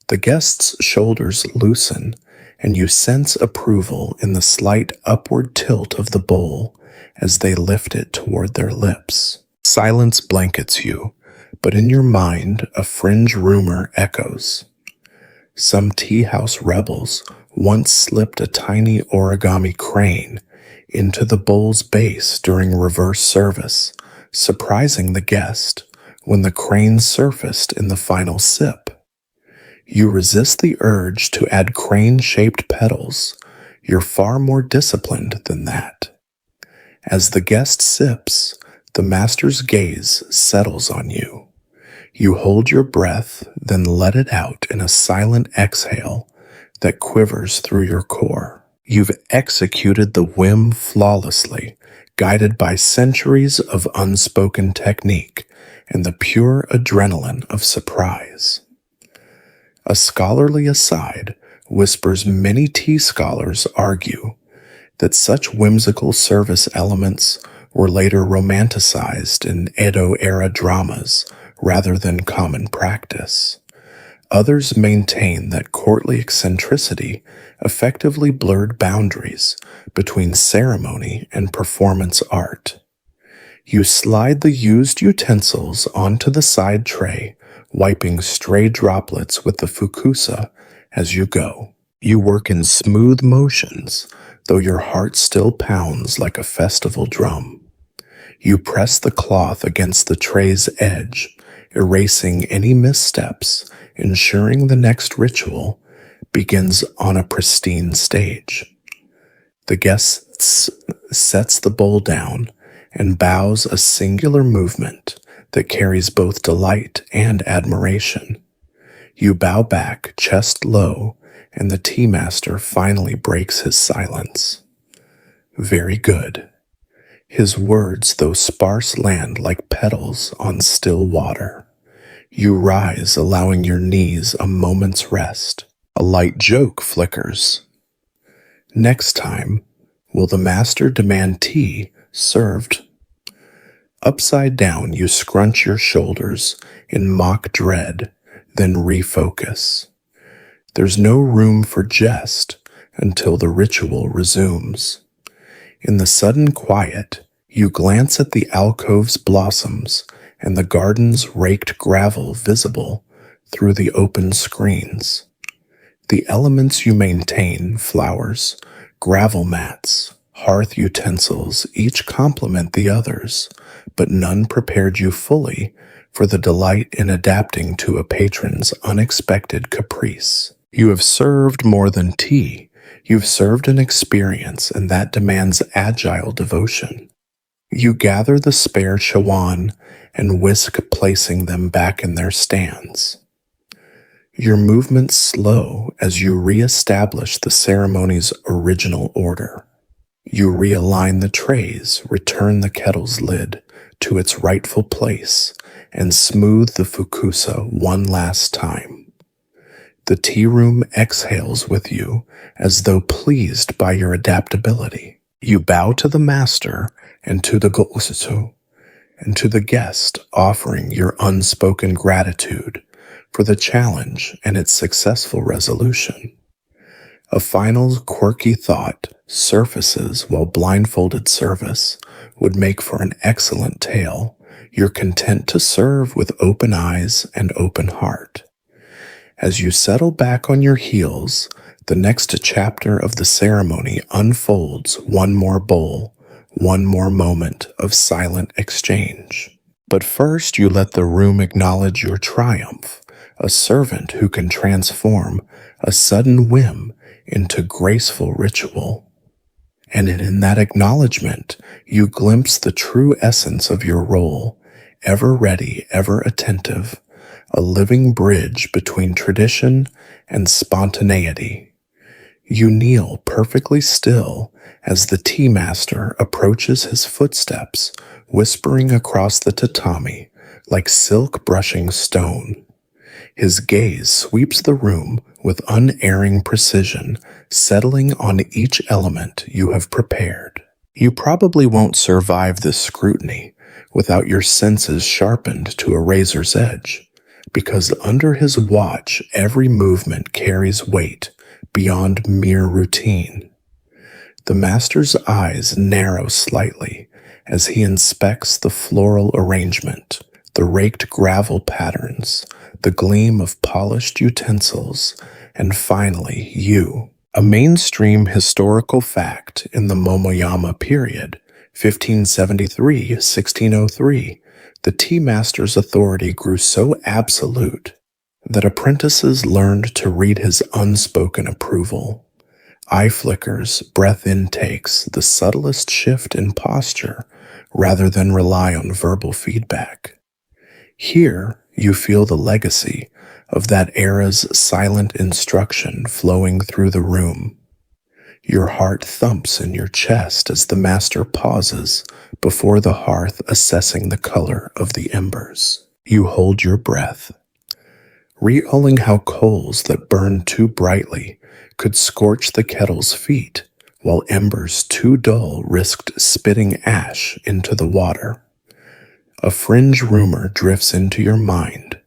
The guest's shoulders loosen, and you sense approval in the slight upward tilt of the bowl as they lift it toward their lips. Silence blankets you, but in your mind a fringe rumor echoes. Some tea house rebels once slipped a tiny origami crane into the bowl's base during reverse service, surprising the guest when the crane surfaced in the final sip. You resist the urge to add crane-shaped petals. You're far more disciplined than that. As the guest sips, the master's gaze settles on you. You hold your breath, then let it out in a silent exhale that quivers through your core. You've executed the whim flawlessly, guided by centuries of unspoken technique and the pure adrenaline of surprise. A scholarly aside whispers many tea scholars argue that such whimsical service elements were later romanticized in Edo-era dramas rather than common practice. Others maintain that courtly eccentricity effectively blurred boundaries between ceremony and performance art. You slide the used utensils onto the side tray, wiping stray droplets with the fukusa as you go. You work in smooth motions, though your heart still pounds like a festival drum. You press the cloth against the tray's edge, erasing any missteps, ensuring the next ritual begins on a pristine stage. The guest sets the bowl down and bows a singular movement that carries both delight and admiration. You bow back, chest low, and the tea master finally breaks his silence. Very good. His words, though sparse, land like petals on still water. You rise, allowing your knees a moment's rest. A light joke flickers. Next time, will the master demand tea served Upside down, you scrunch your shoulders in mock dread, then refocus. There's no room for jest until the ritual resumes. In the sudden quiet, you glance at the alcove's blossoms and the garden's raked gravel visible through the open screens. The elements you maintain, flowers, gravel mats, hearth utensils, each complement the others, but none prepared you fully for the delight in adapting to a patron's unexpected caprice. You have served more than tea. You've served an experience, and that demands agile devotion. You gather the spare chawan and whisk placing them back in their stands. Your movements slow as you re-establish the ceremony's original order. You realign the trays, return the kettle's lid to its rightful place, and smooth the fukusa one last time. The tea room exhales with you as though pleased by your adaptability. You bow to the master and to the gosusu, and to the guest, offering your unspoken gratitude for the challenge and its successful resolution. A final quirky thought surfaces while blindfolded service would make for an excellent tale. You're content to serve with open eyes and open heart. As you settle back on your heels, the next chapter of the ceremony unfolds one more bowl, one more moment of silent exchange. But first you let the room acknowledge your triumph, a servant who can transform a sudden whim into graceful ritual. And in that acknowledgement, you glimpse the true essence of your role, ever ready, ever attentive, a living bridge between tradition and spontaneity. You kneel perfectly still as the tea master approaches his footsteps, whispering across the tatami like silk brushing stone. His gaze sweeps the room with unerring precision, settling on each element you have prepared. You probably won't survive this scrutiny without your senses sharpened to a razor's edge, because under his watch every movement carries weight beyond mere routine. The master's eyes narrow slightly as he inspects the floral arrangement, the raked gravel patterns, the gleam of polished utensils, and finally you. A mainstream historical fact in the Momoyama period, 1573-1603, the tea master's authority grew so absolute that apprentices learned to read his unspoken approval. Eye flickers, breath intakes, the subtlest shift in posture, rather than rely on verbal feedback. Here, you feel the legacy of that era's silent instruction flowing through the room. Your heart thumps in your chest as the master pauses before the hearth, assessing the color of the embers. You hold your breath, recalling how coals that burned too brightly could scorch the kettle's feet, while embers too dull risked spitting ash into the water. A fringe rumor drifts into your mind.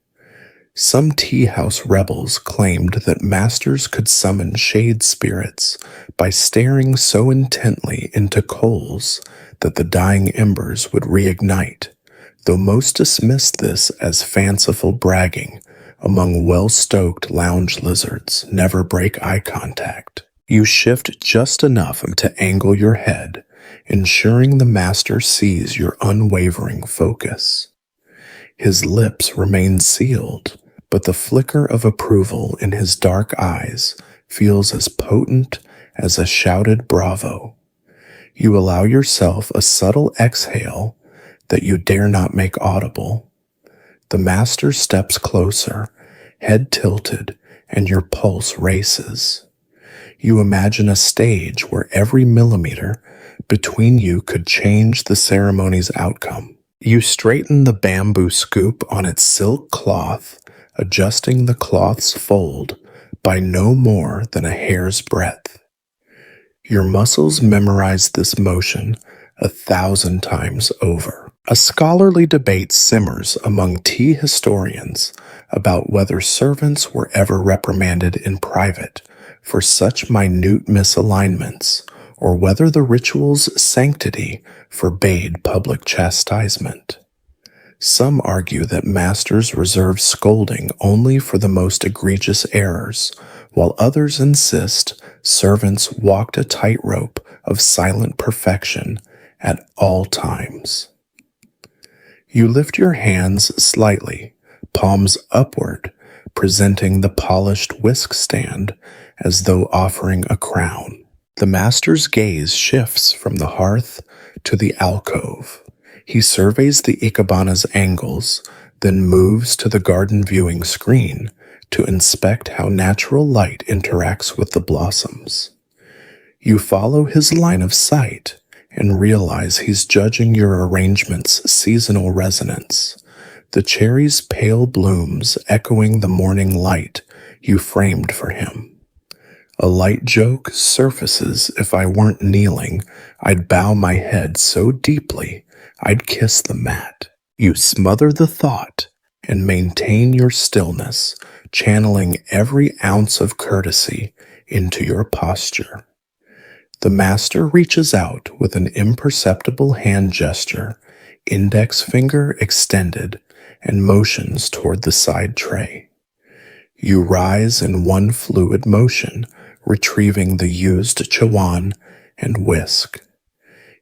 Some tea house rebels claimed that masters could summon shade spirits by staring so intently into coals that the dying embers would reignite, though most dismissed this as fanciful bragging among well-stoked lounge lizards. Never break eye contact. You shift just enough to angle your head, ensuring the master sees your unwavering focus. His lips remain sealed, but the flicker of approval in his dark eyes feels as potent as a shouted bravo. You allow yourself a subtle exhale that you dare not make audible. The master steps closer, head tilted, and your pulse races. You imagine a stage where every millimeter between you could change the ceremony's outcome. You straighten the bamboo scoop on its silk cloth, adjusting the cloth's fold by no more than a hair's breadth. Your muscles memorize this motion 1,000 times over. A scholarly debate simmers among tea historians about whether servants were ever reprimanded in private for such minute misalignments, or whether the ritual's sanctity forbade public chastisement. Some argue that masters reserve scolding only for the most egregious errors, while others insist servants walked a tightrope of silent perfection at all times. You lift your hands slightly, palms upward, presenting the polished whisk stand as though offering a crown. The master's gaze shifts from the hearth to the alcove. He surveys the ikebana's angles, then moves to the garden viewing screen to inspect how natural light interacts with the blossoms. You follow his line of sight and realize he's judging your arrangement's seasonal resonance, the cherry's pale blooms echoing the morning light you framed for him. A light joke surfaces: if I weren't kneeling, I'd bow my head so deeply I'd kiss the mat. You smother the thought and maintain your stillness, channeling every ounce of courtesy into your posture. The master reaches out with an imperceptible hand gesture, index finger extended, and motions toward the side tray. You rise in one fluid motion, retrieving the used chawan and whisk.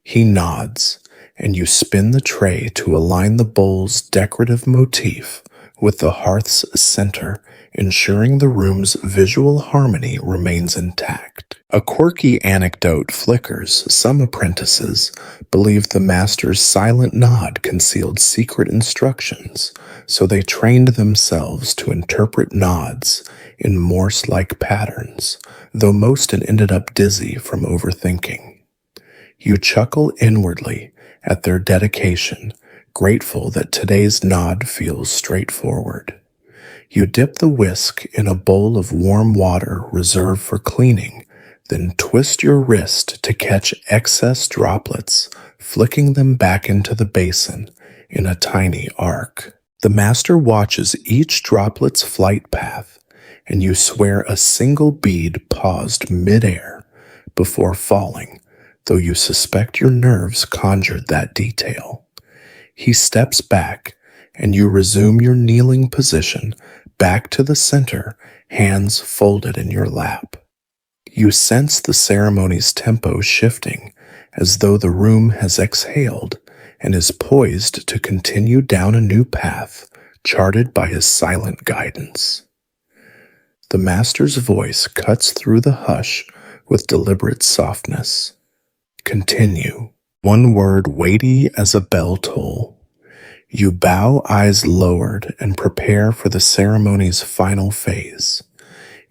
He nods, and you spin the tray to align the bowl's decorative motif with the hearth's center, ensuring the room's visual harmony remains intact. A quirky anecdote flickers. Some apprentices believed the master's silent nod concealed secret instructions, so they trained themselves to interpret nods in Morse-like patterns, though most had ended up dizzy from overthinking. You chuckle inwardly at their dedication, grateful that today's nod feels straightforward. You dip the whisk in a bowl of warm water reserved for cleaning, then twist your wrist to catch excess droplets, flicking them back into the basin in a tiny arc. The master watches each droplet's flight path, and you swear a single bead paused midair before falling, though you suspect your nerves conjured that detail. He steps back, and you resume your kneeling position, back to the center, hands folded in your lap. You sense the ceremony's tempo shifting, as though the room has exhaled and is poised to continue down a new path, charted by his silent guidance. The master's voice cuts through the hush with deliberate softness. Continue. One word weighty as a bell toll. You bow, eyes lowered, and prepare for the ceremony's final phase.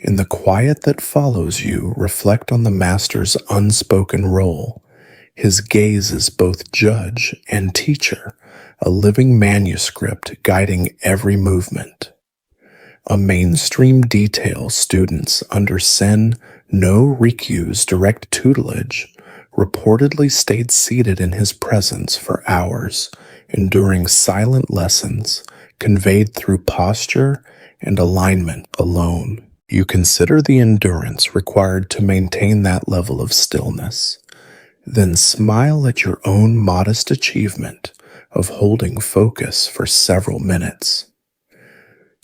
In the quiet that follows, you reflect on the master's unspoken role. His gaze is both judge and teacher, a living manuscript guiding every movement. A mainstream detail students under Sen no Rikyu's direct tutelage reportedly stayed seated in his presence for hours, enduring silent lessons conveyed through posture and alignment alone. You consider the endurance required to maintain that level of stillness, then smile at your own modest achievement of holding focus for several minutes.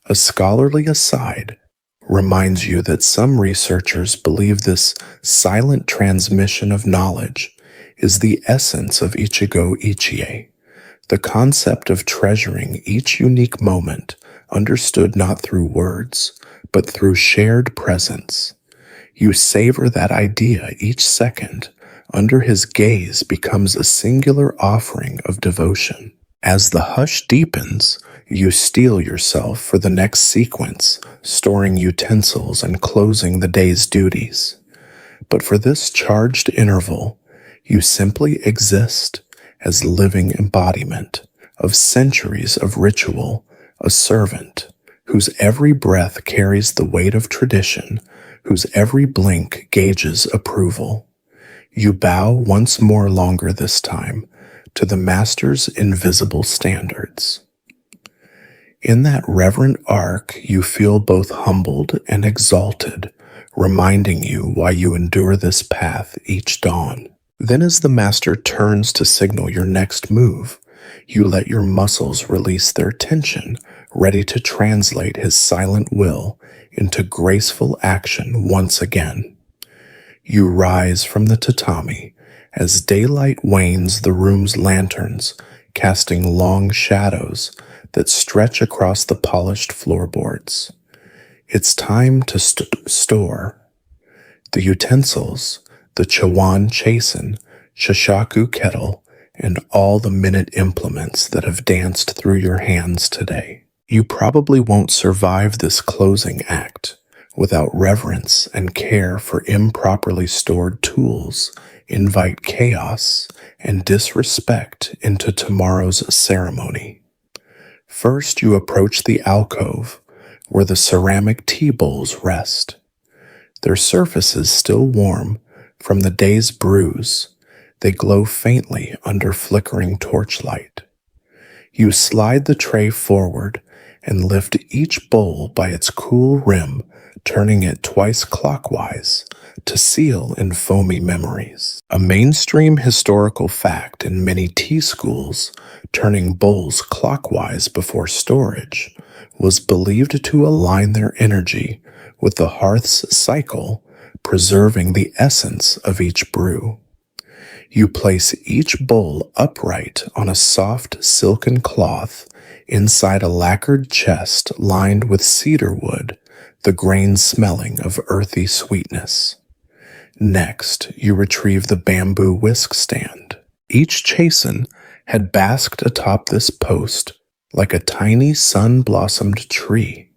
A scholarly aside reminds you that some researchers believe this silent transmission of knowledge is the essence of Ichigo Ichie, the concept of treasuring each unique moment, understood not through words, but through shared presence. You savor that idea each second. Under his gaze becomes a singular offering of devotion. As the hush deepens, you steel yourself for the next sequence, storing utensils and closing the day's duties. But for this charged interval, you simply exist as living embodiment of centuries of ritual, a servant whose every breath carries the weight of tradition, whose every blink gauges approval. You bow once more, longer this time, to the Master's invisible standards. In that reverent arc, you feel both humbled and exalted, reminding you why you endure this path each dawn. Then as the Master turns to signal your next move, you let your muscles release their tension, ready to translate his silent will into graceful action once again. You rise from the tatami as daylight wanes the room's lanterns, casting long shadows that stretch across the polished floorboards. It's time to store the utensils, the chawan chasen, shishaku kettle, and all the minute implements that have danced through your hands today. You probably won't survive this closing act without reverence and care for improperly stored tools, invite chaos and disrespect into tomorrow's ceremony. First, you approach the alcove where the ceramic tea bowls rest. Their surfaces still warm from the day's brews, they glow faintly under flickering torchlight. You slide the tray forward and lift each bowl by its cool rim, turning it twice clockwise to seal in foamy memories. A mainstream historical fact in many tea schools, turning bowls clockwise before storage was believed to align their energy with the hearth's cycle, preserving the essence of each brew. You place each bowl upright on a soft silken cloth inside a lacquered chest lined with cedar wood, the grain smelling of earthy sweetness. Next, you retrieve the bamboo whisk stand. Each chasen had basked atop this post like a tiny sun-blossomed tree.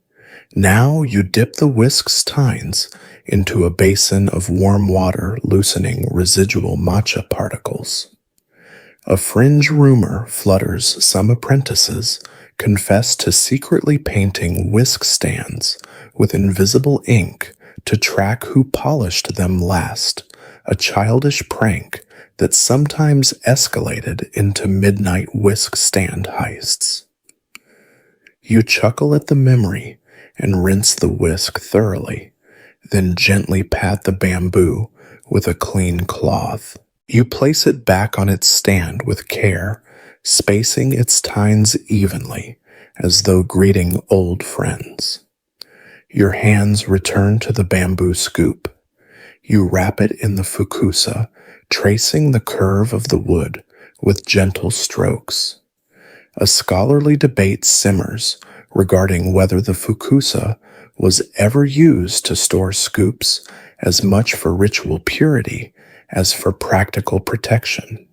Now you dip the whisk's tines into a basin of warm water, loosening residual matcha particles. A fringe rumor flutters some apprentices confess to secretly painting whisk stands with invisible ink to track who polished them last, a childish prank that sometimes escalated into midnight whisk stand heists. You chuckle at the memory and rinse the whisk thoroughly, then gently pat the bamboo with a clean cloth. You place it back on its stand with care, spacing its tines evenly as though greeting old friends. Your hands return to the bamboo scoop. You wrap it in the fukusa, tracing the curve of the wood with gentle strokes. A scholarly debate simmers regarding whether the fukusa was ever used to store scoops as much for ritual purity as for practical protection.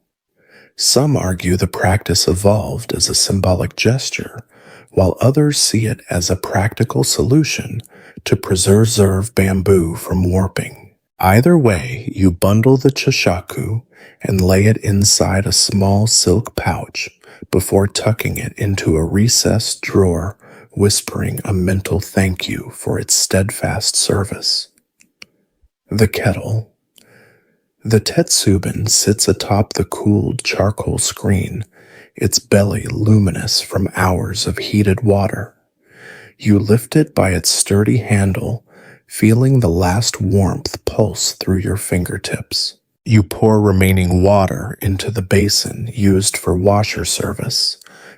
Some argue the practice evolved as a symbolic gesture, while others see it as a practical solution to preserve bamboo from warping. Either way, you bundle the chishaku and lay it inside a small silk pouch before tucking it into a recessed drawer, whispering a mental thank you for its steadfast service. The kettle. The Tetsubin sits atop the cooled charcoal screen, its belly luminous from hours of heated water. You lift it by its sturdy handle, feeling the last warmth pulse through your fingertips. You pour remaining water into the basin used for washer service,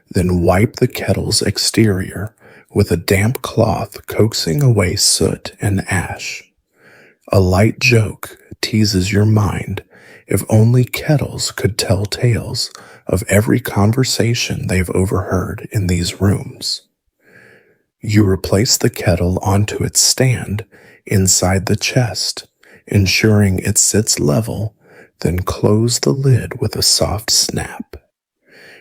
then wipe the kettle's exterior with a damp cloth, coaxing away soot and ash. A light joke teases your mind. If only kettles could tell tales of every conversation they've overheard in these rooms. You replace the kettle onto its stand inside the chest, ensuring it sits level, then close the lid with a soft snap.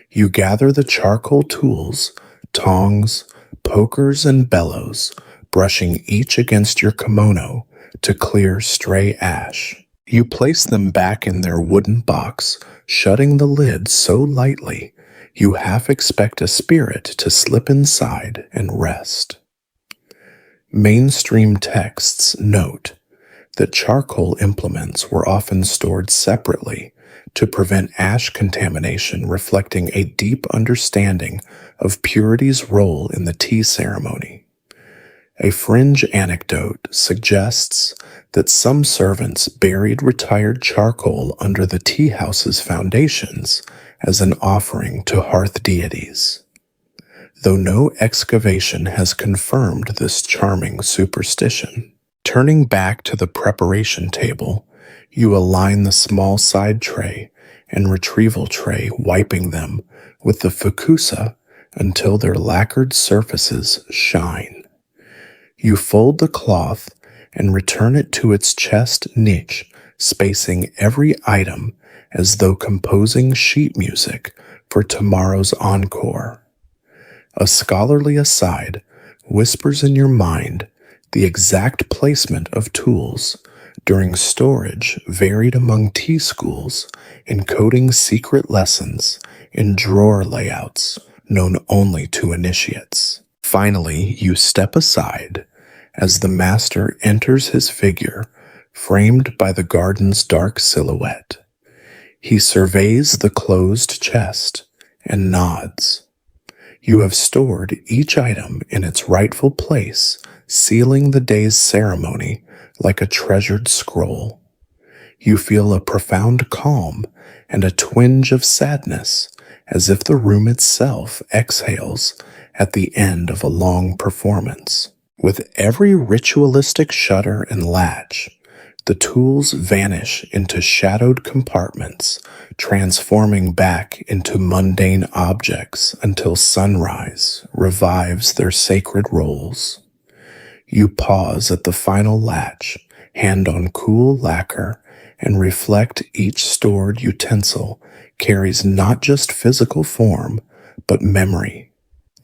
You gather the charcoal tools, tongs, pokers, and bellows, brushing each against your kimono to clear stray ash. You place them back in their wooden box, shutting the lid so lightly you half expect a spirit to slip inside and rest. Mainstream texts note that charcoal implements were often stored separately to prevent ash contamination, reflecting a deep understanding of purity's role in the tea ceremony. A fringe anecdote suggests that some servants buried retired charcoal under the tea house's foundations as an offering to hearth deities. Though no excavation has confirmed this charming superstition. Turning back to the preparation table, you align the small side tray and retrieval tray, wiping them with the fukusa until their lacquered surfaces shine. You fold the cloth and return it to its chest niche, spacing every item as though composing sheet music for tomorrow's encore. A scholarly aside whispers in your mind the exact placement of tools during storage varied among tea schools, encoding secret lessons in drawer layouts known only to initiates. Finally, you step aside as the master enters his figure, framed by the garden's dark silhouette. He surveys the closed chest and nods. You have stored each item in its rightful place, sealing the day's ceremony like a treasured scroll. You feel a profound calm and a twinge of sadness, as if the room itself exhales at the end of a long performance. With every ritualistic shutter and latch, the tools vanish into shadowed compartments, transforming back into mundane objects until sunrise revives their sacred roles. You pause at the final latch, hand on cool lacquer, and reflect each stored utensil carries not just physical form, but memory.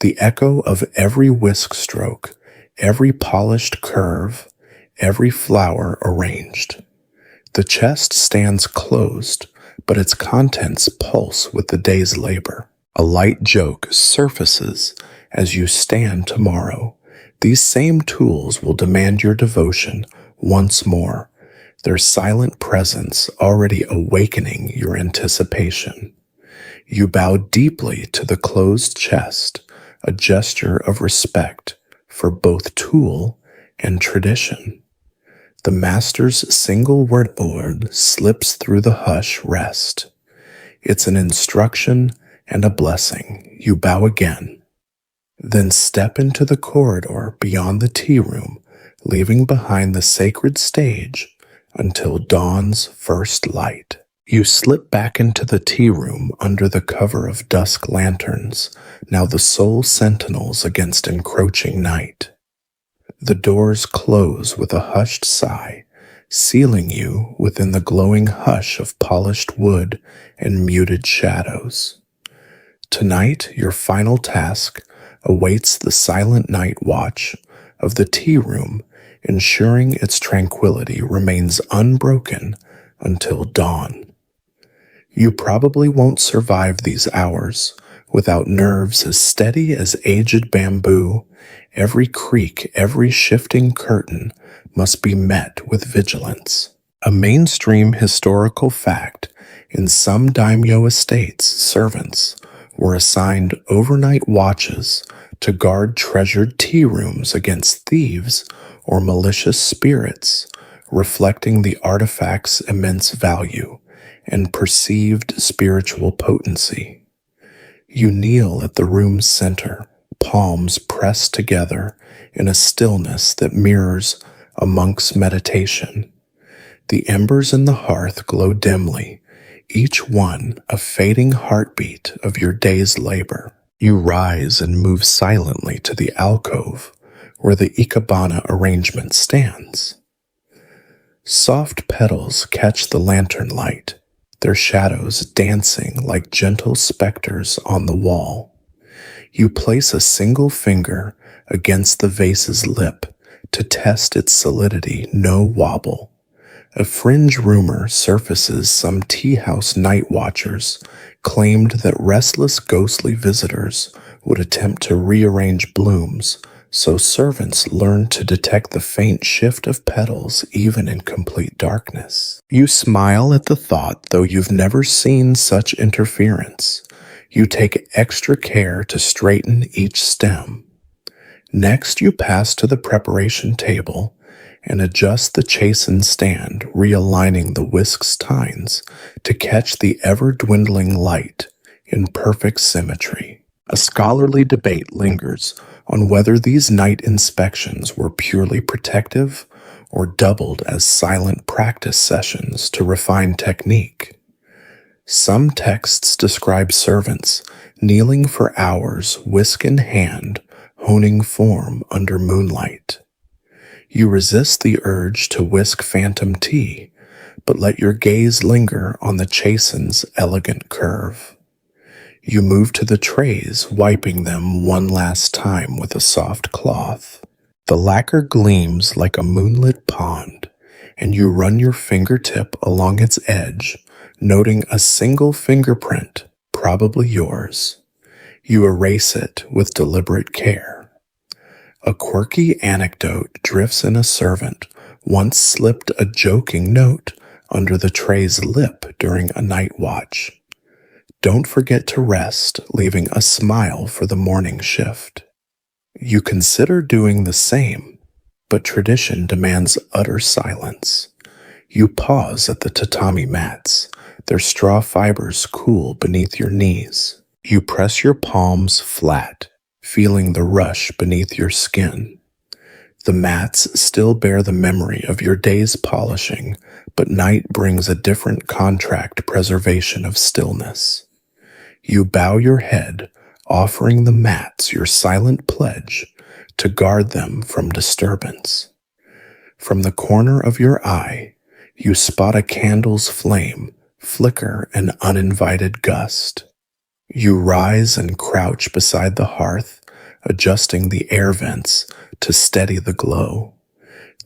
The echo of every whisk stroke, every polished curve, every flower arranged. The chest stands closed, but its contents pulse with the day's labor. A light joke surfaces as you stand tomorrow. These same tools will demand your devotion once more, their silent presence already awakening your anticipation. You bow deeply to the closed chest, a gesture of respect for both tool and tradition. The master's single word slips through the hush rest. It's an instruction and a blessing. You bow again. Then step into the corridor beyond the tea room, leaving behind the sacred stage until dawn's first light. You slip back into the tea room under the cover of dusk lanterns, now the sole sentinels against encroaching night. The doors close with a hushed sigh, sealing you within the glowing hush of polished wood and muted shadows. Tonight, your final task awaits the silent night watch of the tea room, ensuring its tranquility remains unbroken until dawn. You probably won't survive these hours without nerves as steady as aged bamboo. Every creak, every shifting curtain must be met with vigilance. A mainstream historical fact, in some daimyo estates, servants were assigned overnight watches to guard treasured tea rooms against thieves or malicious spirits, reflecting the artifact's immense value and perceived spiritual potency. You kneel at the room's center, palms pressed together in a stillness that mirrors a monk's meditation. The embers in the hearth glow dimly, each one a fading heartbeat of your day's labor. You rise and move silently to the alcove where the ikebana arrangement stands. Soft petals catch the lantern light, their shadows dancing like gentle specters on the wall. You place a single finger against the vase's lip to test its solidity, no wobble. A fringe rumor surfaces some tea house night watchers claimed that restless ghostly visitors would attempt to rearrange blooms so servants learn to detect the faint shift of petals even in complete darkness. You smile at the thought, though you've never seen such interference. You take extra care to straighten each stem. Next, you pass to the preparation table and adjust the chastened stand, realigning the whisk's tines to catch the ever-dwindling light in perfect symmetry. A scholarly debate lingers on whether these night inspections were purely protective or doubled as silent practice sessions to refine technique. Some texts describe servants kneeling for hours, whisk in hand, honing form under moonlight. You resist the urge to whisk phantom tea, but let your gaze linger on the chasten's elegant curve. You move to the trays, wiping them one last time with a soft cloth. The lacquer gleams like a moonlit pond, and you run your fingertip along its edge, noting a single fingerprint, probably yours. You erase it with deliberate care. A quirky anecdote drifts in. A servant once slipped a joking note under the tray's lip during a night watch. Don't forget to rest, leaving a smile for the morning shift. You consider doing the same, but tradition demands utter silence. You pause at the tatami mats, their straw fibers cool beneath your knees. You press your palms flat, feeling the rush beneath your skin. The mats still bear the memory of your day's polishing, but night brings a different contract preservation of stillness. You bow your head, offering the mats your silent pledge to guard them from disturbance. From the corner of your eye, you spot a candle's flame flicker an uninvited gust. You rise and crouch beside the hearth, adjusting the air vents to steady the glow.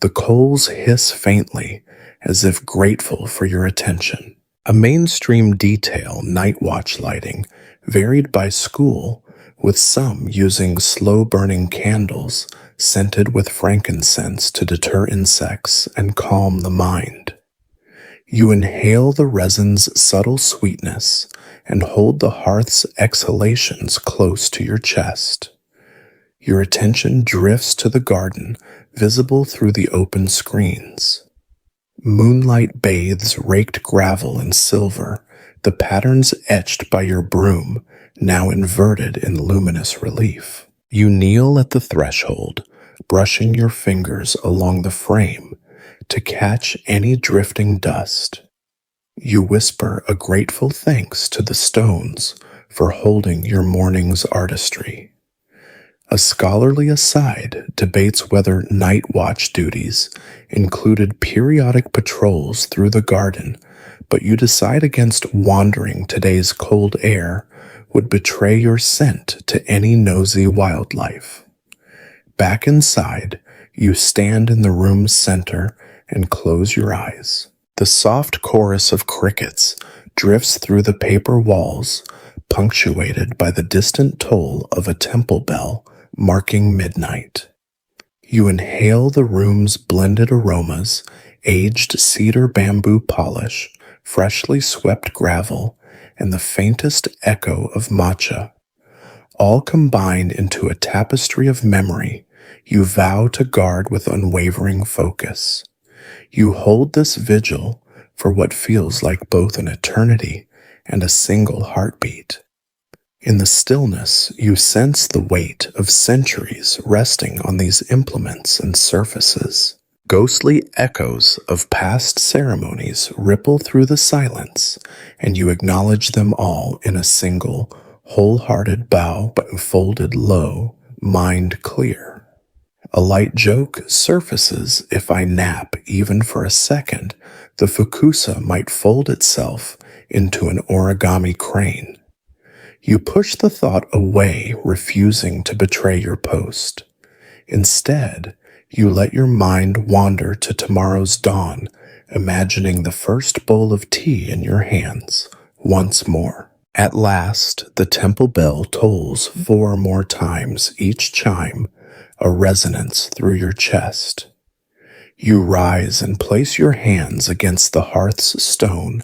The coals hiss faintly, as if grateful for your attention. A mainstream detail, night watch lighting, varied by school, with some using slow-burning candles scented with frankincense to deter insects and calm the mind. You inhale the resin's subtle sweetness and hold the hearth's exhalations close to your chest. Your attention drifts to the garden, visible through the open screens. Moonlight bathes raked gravel in silver, the patterns etched by your broom, now inverted in luminous relief. You kneel at the threshold, brushing your fingers along the frame to catch any drifting dust. You whisper a grateful thanks to the stones for holding your morning's artistry. A scholarly aside debates whether night watch duties included periodic patrols through the garden, but you decide against wandering. Today's cold air would betray your scent to any nosy wildlife. Back inside, you stand in the room's center and close your eyes. The soft chorus of crickets drifts through the paper walls, punctuated by the distant toll of a temple bell marking midnight. You inhale the room's blended aromas, aged cedar bamboo polish, freshly swept gravel, and the faintest echo of matcha. All combined into a tapestry of memory you vow to guard with unwavering focus. You hold this vigil for what feels like both an eternity and a single heartbeat. In the stillness, you sense the weight of centuries resting on these implements and surfaces. Ghostly echoes of past ceremonies ripple through the silence, and you acknowledge them all in a single, wholehearted bow, but folded low, mind clear. A light joke surfaces. If I nap even for a second, the fukusa might fold itself into an origami crane. You push the thought away, refusing to betray your post. Instead, you let your mind wander to tomorrow's dawn, imagining the first bowl of tea in your hands once more. At last, the temple bell tolls 4 more times, each chime a resonance through your chest. You rise and place your hands against the hearth's stone,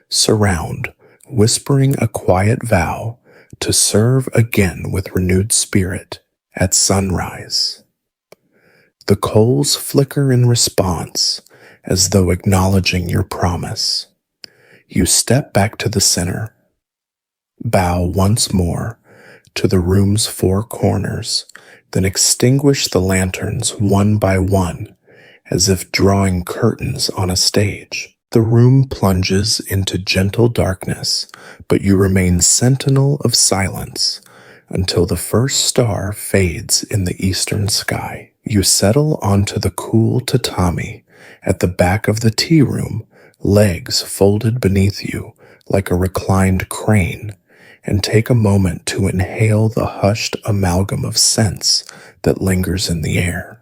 surround, whispering a quiet vow to serve again with renewed spirit at sunrise. The coals flicker in response, as though acknowledging your promise. You step back to the center, bow once more to the room's four corners, then extinguish the lanterns one by one, as if drawing curtains on a stage. The room plunges into gentle darkness, but you remain sentinel of silence until the first star fades in the eastern sky. You settle onto the cool tatami at the back of the tea room, legs folded beneath you like a reclined crane, and take a moment to inhale the hushed amalgam of scents that lingers in the air.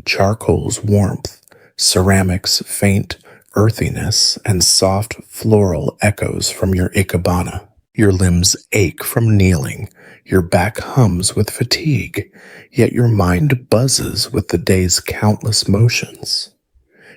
Charcoal's warmth, ceramic's faint earthiness, and soft floral echoes from your ikebana. Your limbs ache from kneeling, your back hums with fatigue, yet your mind buzzes with the day's countless motions.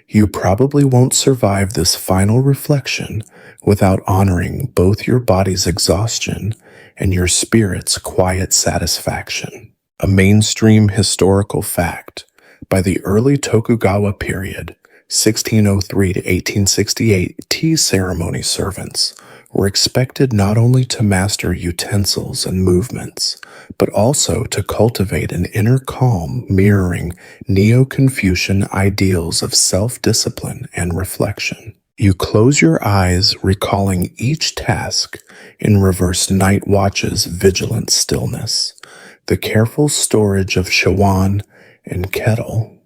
You probably won't survive this final reflection without honoring both your body's exhaustion and your spirit's quiet satisfaction. A mainstream historical fact: by the early Tokugawa period, 1603 to 1868, tea ceremony servants were expected not only to master utensils and movements, but also to cultivate an inner calm mirroring Neo-Confucian ideals of self-discipline and reflection. You close your eyes, recalling each task in reverse night watch's vigilant stillness, the careful storage of shawan and kettle,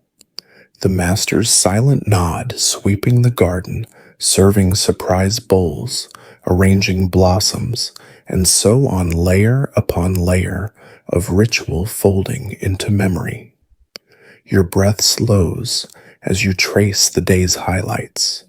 the master's silent nod sweeping the garden, serving surprise bowls, arranging blossoms, and so on, layer upon layer of ritual folding into memory. Your breath slows as you trace the day's highlights.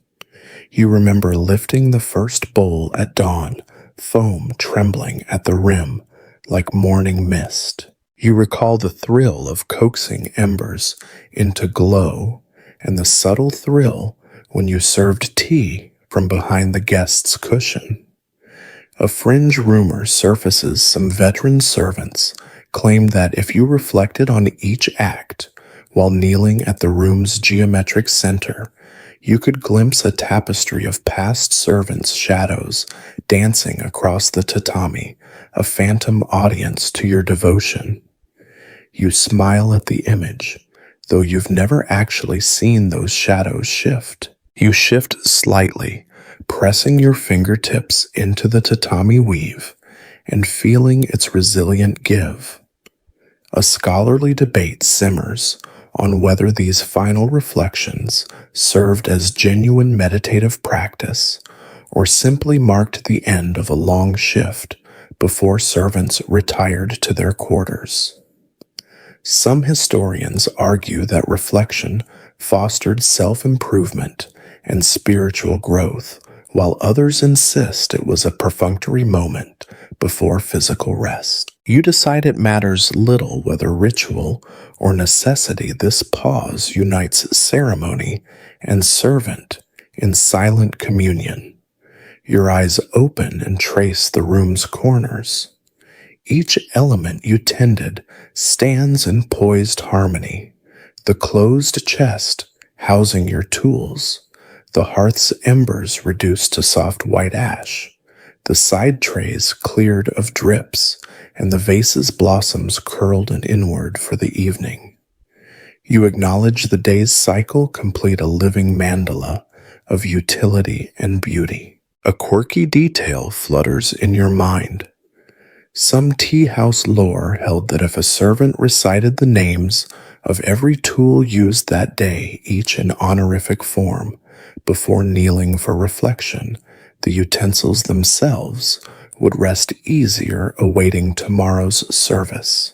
You remember lifting the first bowl at dawn, foam trembling at the rim like morning mist. You recall the thrill of coaxing embers into glow and the subtle thrill when you served tea from behind the guest's cushion. A fringe rumor surfaces. Some veteran servants claim that if you reflected on each act while kneeling at the room's geometric center, you could glimpse a tapestry of past servants' shadows dancing across the tatami, a phantom audience to your devotion. You smile at the image, though you've never actually seen those shadows shift. You shift slightly, pressing your fingertips into the tatami weave and feeling its resilient give. A scholarly debate simmers on whether these final reflections served as genuine meditative practice or simply marked the end of a long shift before servants retired to their quarters. Some historians argue that reflection fostered self-improvement and spiritual growth, while others insist it was a perfunctory moment before physical rest. You decide it matters little whether ritual or necessity. This pause unites ceremony and servant in silent communion. Your eyes open and trace the room's corners. Each element you tended stands in poised harmony. The closed chest housing your tools, the hearth's embers reduced to soft white ash, the side trays cleared of drips, and the vase's blossoms curled and inward for the evening. You acknowledge the day's cycle, complete a living mandala of utility and beauty. A quirky detail flutters in your mind. Some tea house lore held that if a servant recited the names of every tool used that day, each in honorific form, before kneeling for reflection, the utensils themselves would rest easier awaiting tomorrow's service.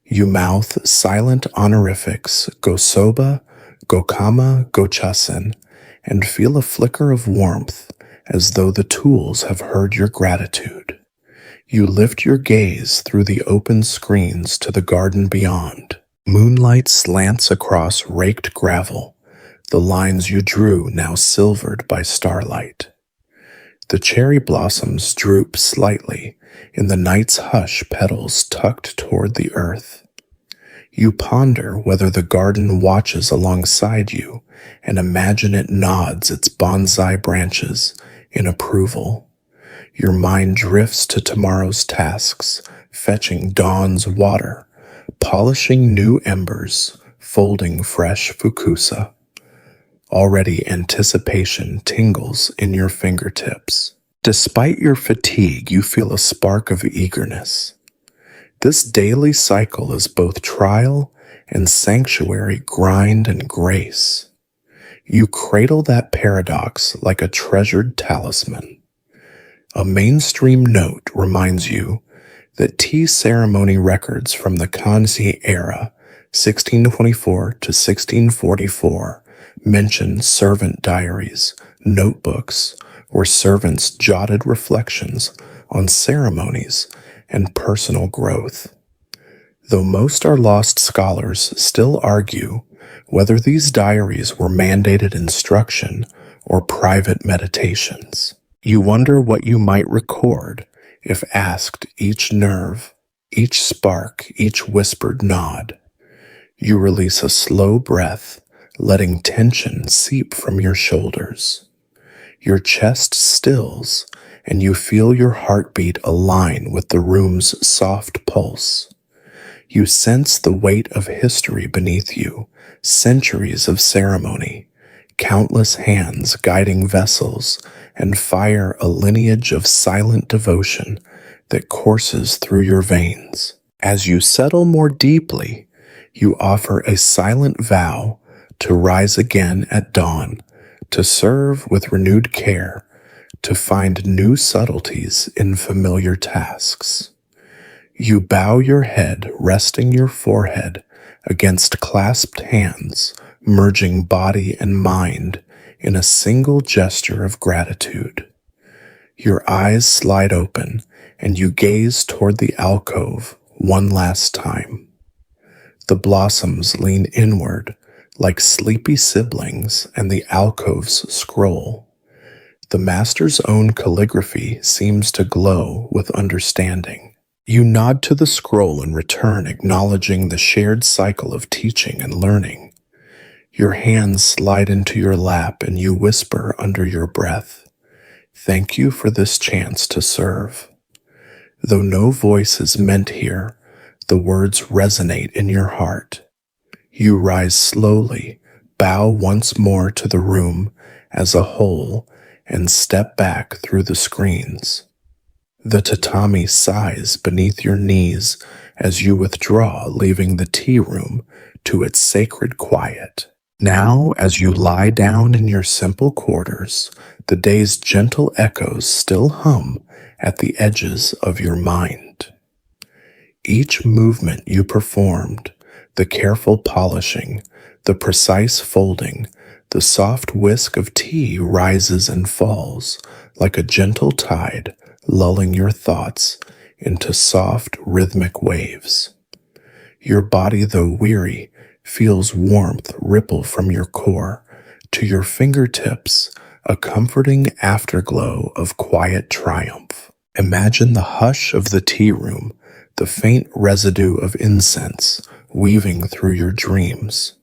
You mouth silent honorifics, gosoba, gokama, gochasen, and feel a flicker of warmth as though the tools have heard your gratitude. You lift your gaze through the open screens to the garden beyond. Moonlight slants across raked gravel, the lines you drew now silvered by starlight. The cherry blossoms droop slightly in the night's hush, petals tucked toward the earth. You ponder whether the garden watches alongside you and imagine it nods its bonsai branches in approval. Your mind drifts to tomorrow's tasks, fetching dawn's water, polishing new embers, folding fresh fukusa. Already anticipation tingles in your fingertips. Despite your fatigue, you feel a spark of eagerness. This daily cycle is both trial and sanctuary, grind and grace. You cradle that paradox like a treasured talisman. A mainstream note reminds you that tea ceremony records from the Kanzi era, 1624 to 1644, mention servant diaries, notebooks, where servants jotted reflections on ceremonies and personal growth. Though most are lost, scholars still argue whether these diaries were mandated instruction or private meditations. You wonder what you might record if asked each nerve, each spark, each whispered nod. You release a slow breath, letting tension seep from your shoulders. Your chest stills, and you feel your heartbeat align with the room's soft pulse. You sense the weight of history beneath you, centuries of ceremony, countless hands guiding vessels, and fire a lineage of silent devotion that courses through your veins. As you settle more deeply, you offer a silent vow to rise again at dawn, to serve with renewed care, to find new subtleties in familiar tasks. You bow your head, resting your forehead against clasped hands, merging body and mind in a single gesture of gratitude. Your eyes slide open, and you gaze toward the alcove one last time. The blossoms lean inward like sleepy siblings, and the alcoves scroll. The master's own calligraphy seems to glow with understanding. You nod to the scroll and return, acknowledging the shared cycle of teaching and learning. Your hands slide into your lap, and you whisper under your breath, "Thank you for this chance to serve." Though no voice is meant here, the words resonate in your heart. You rise slowly, bow once more to the room as a whole, and step back through the screens. The tatami sighs beneath your knees as you withdraw, leaving the tea room to its sacred quiet. Now, as you lie down in your simple quarters, the day's gentle echoes still hum at the edges of your mind. Each movement you performed, the careful polishing, the precise folding, the soft whisk of tea rises and falls like a gentle tide, lulling your thoughts into soft, rhythmic waves. Your body, though weary, feels warmth ripple from your core to your fingertips, a comforting afterglow of quiet triumph. Imagine the hush of the tea room, the faint residue of incense weaving through your dreams.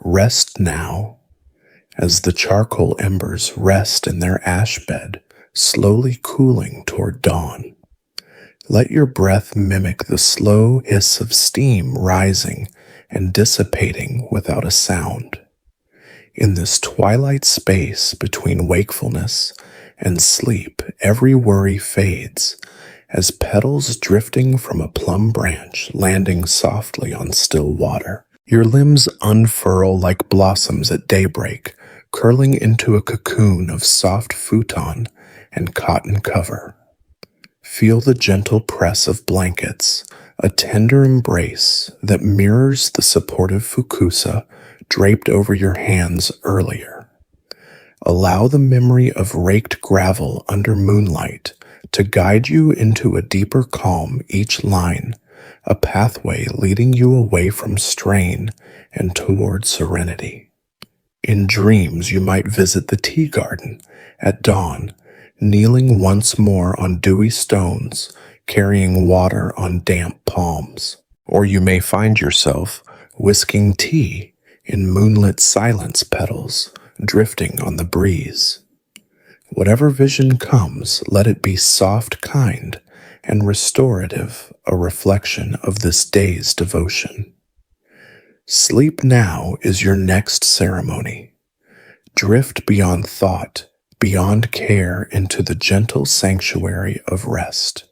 Rest now, as the charcoal embers rest in their ash bed, slowly cooling toward dawn. Let your breath mimic the slow hiss of steam rising and dissipating without a sound. In this twilight space between wakefulness and sleep, every worry fades, as petals drifting from a plum branch landing softly on still water. Your limbs unfurl like blossoms at daybreak, curling into a cocoon of soft futon and cotton cover. Feel the gentle press of blankets, a tender embrace that mirrors the supportive fukusa draped over your hands earlier. Allow the memory of raked gravel under moonlight to guide you into a deeper calm, each line a pathway leading you away from strain and toward serenity. In dreams, you might visit the tea garden at dawn, kneeling once more on dewy stones, carrying water on damp palms. Or you may find yourself whisking tea in moonlit silence petals, drifting on the breeze. Whatever vision comes, let it be soft, kind, and restorative, a reflection of this day's devotion. Sleep now is your next ceremony. Drift beyond thought, beyond care, into the gentle sanctuary of rest.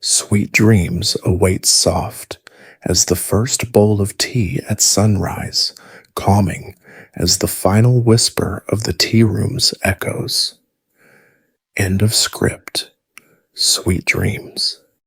Sweet dreams await soft as the first bowl of tea at sunrise, calming as the final whisper of the tea room's echoes. End of script. Sweet dreams.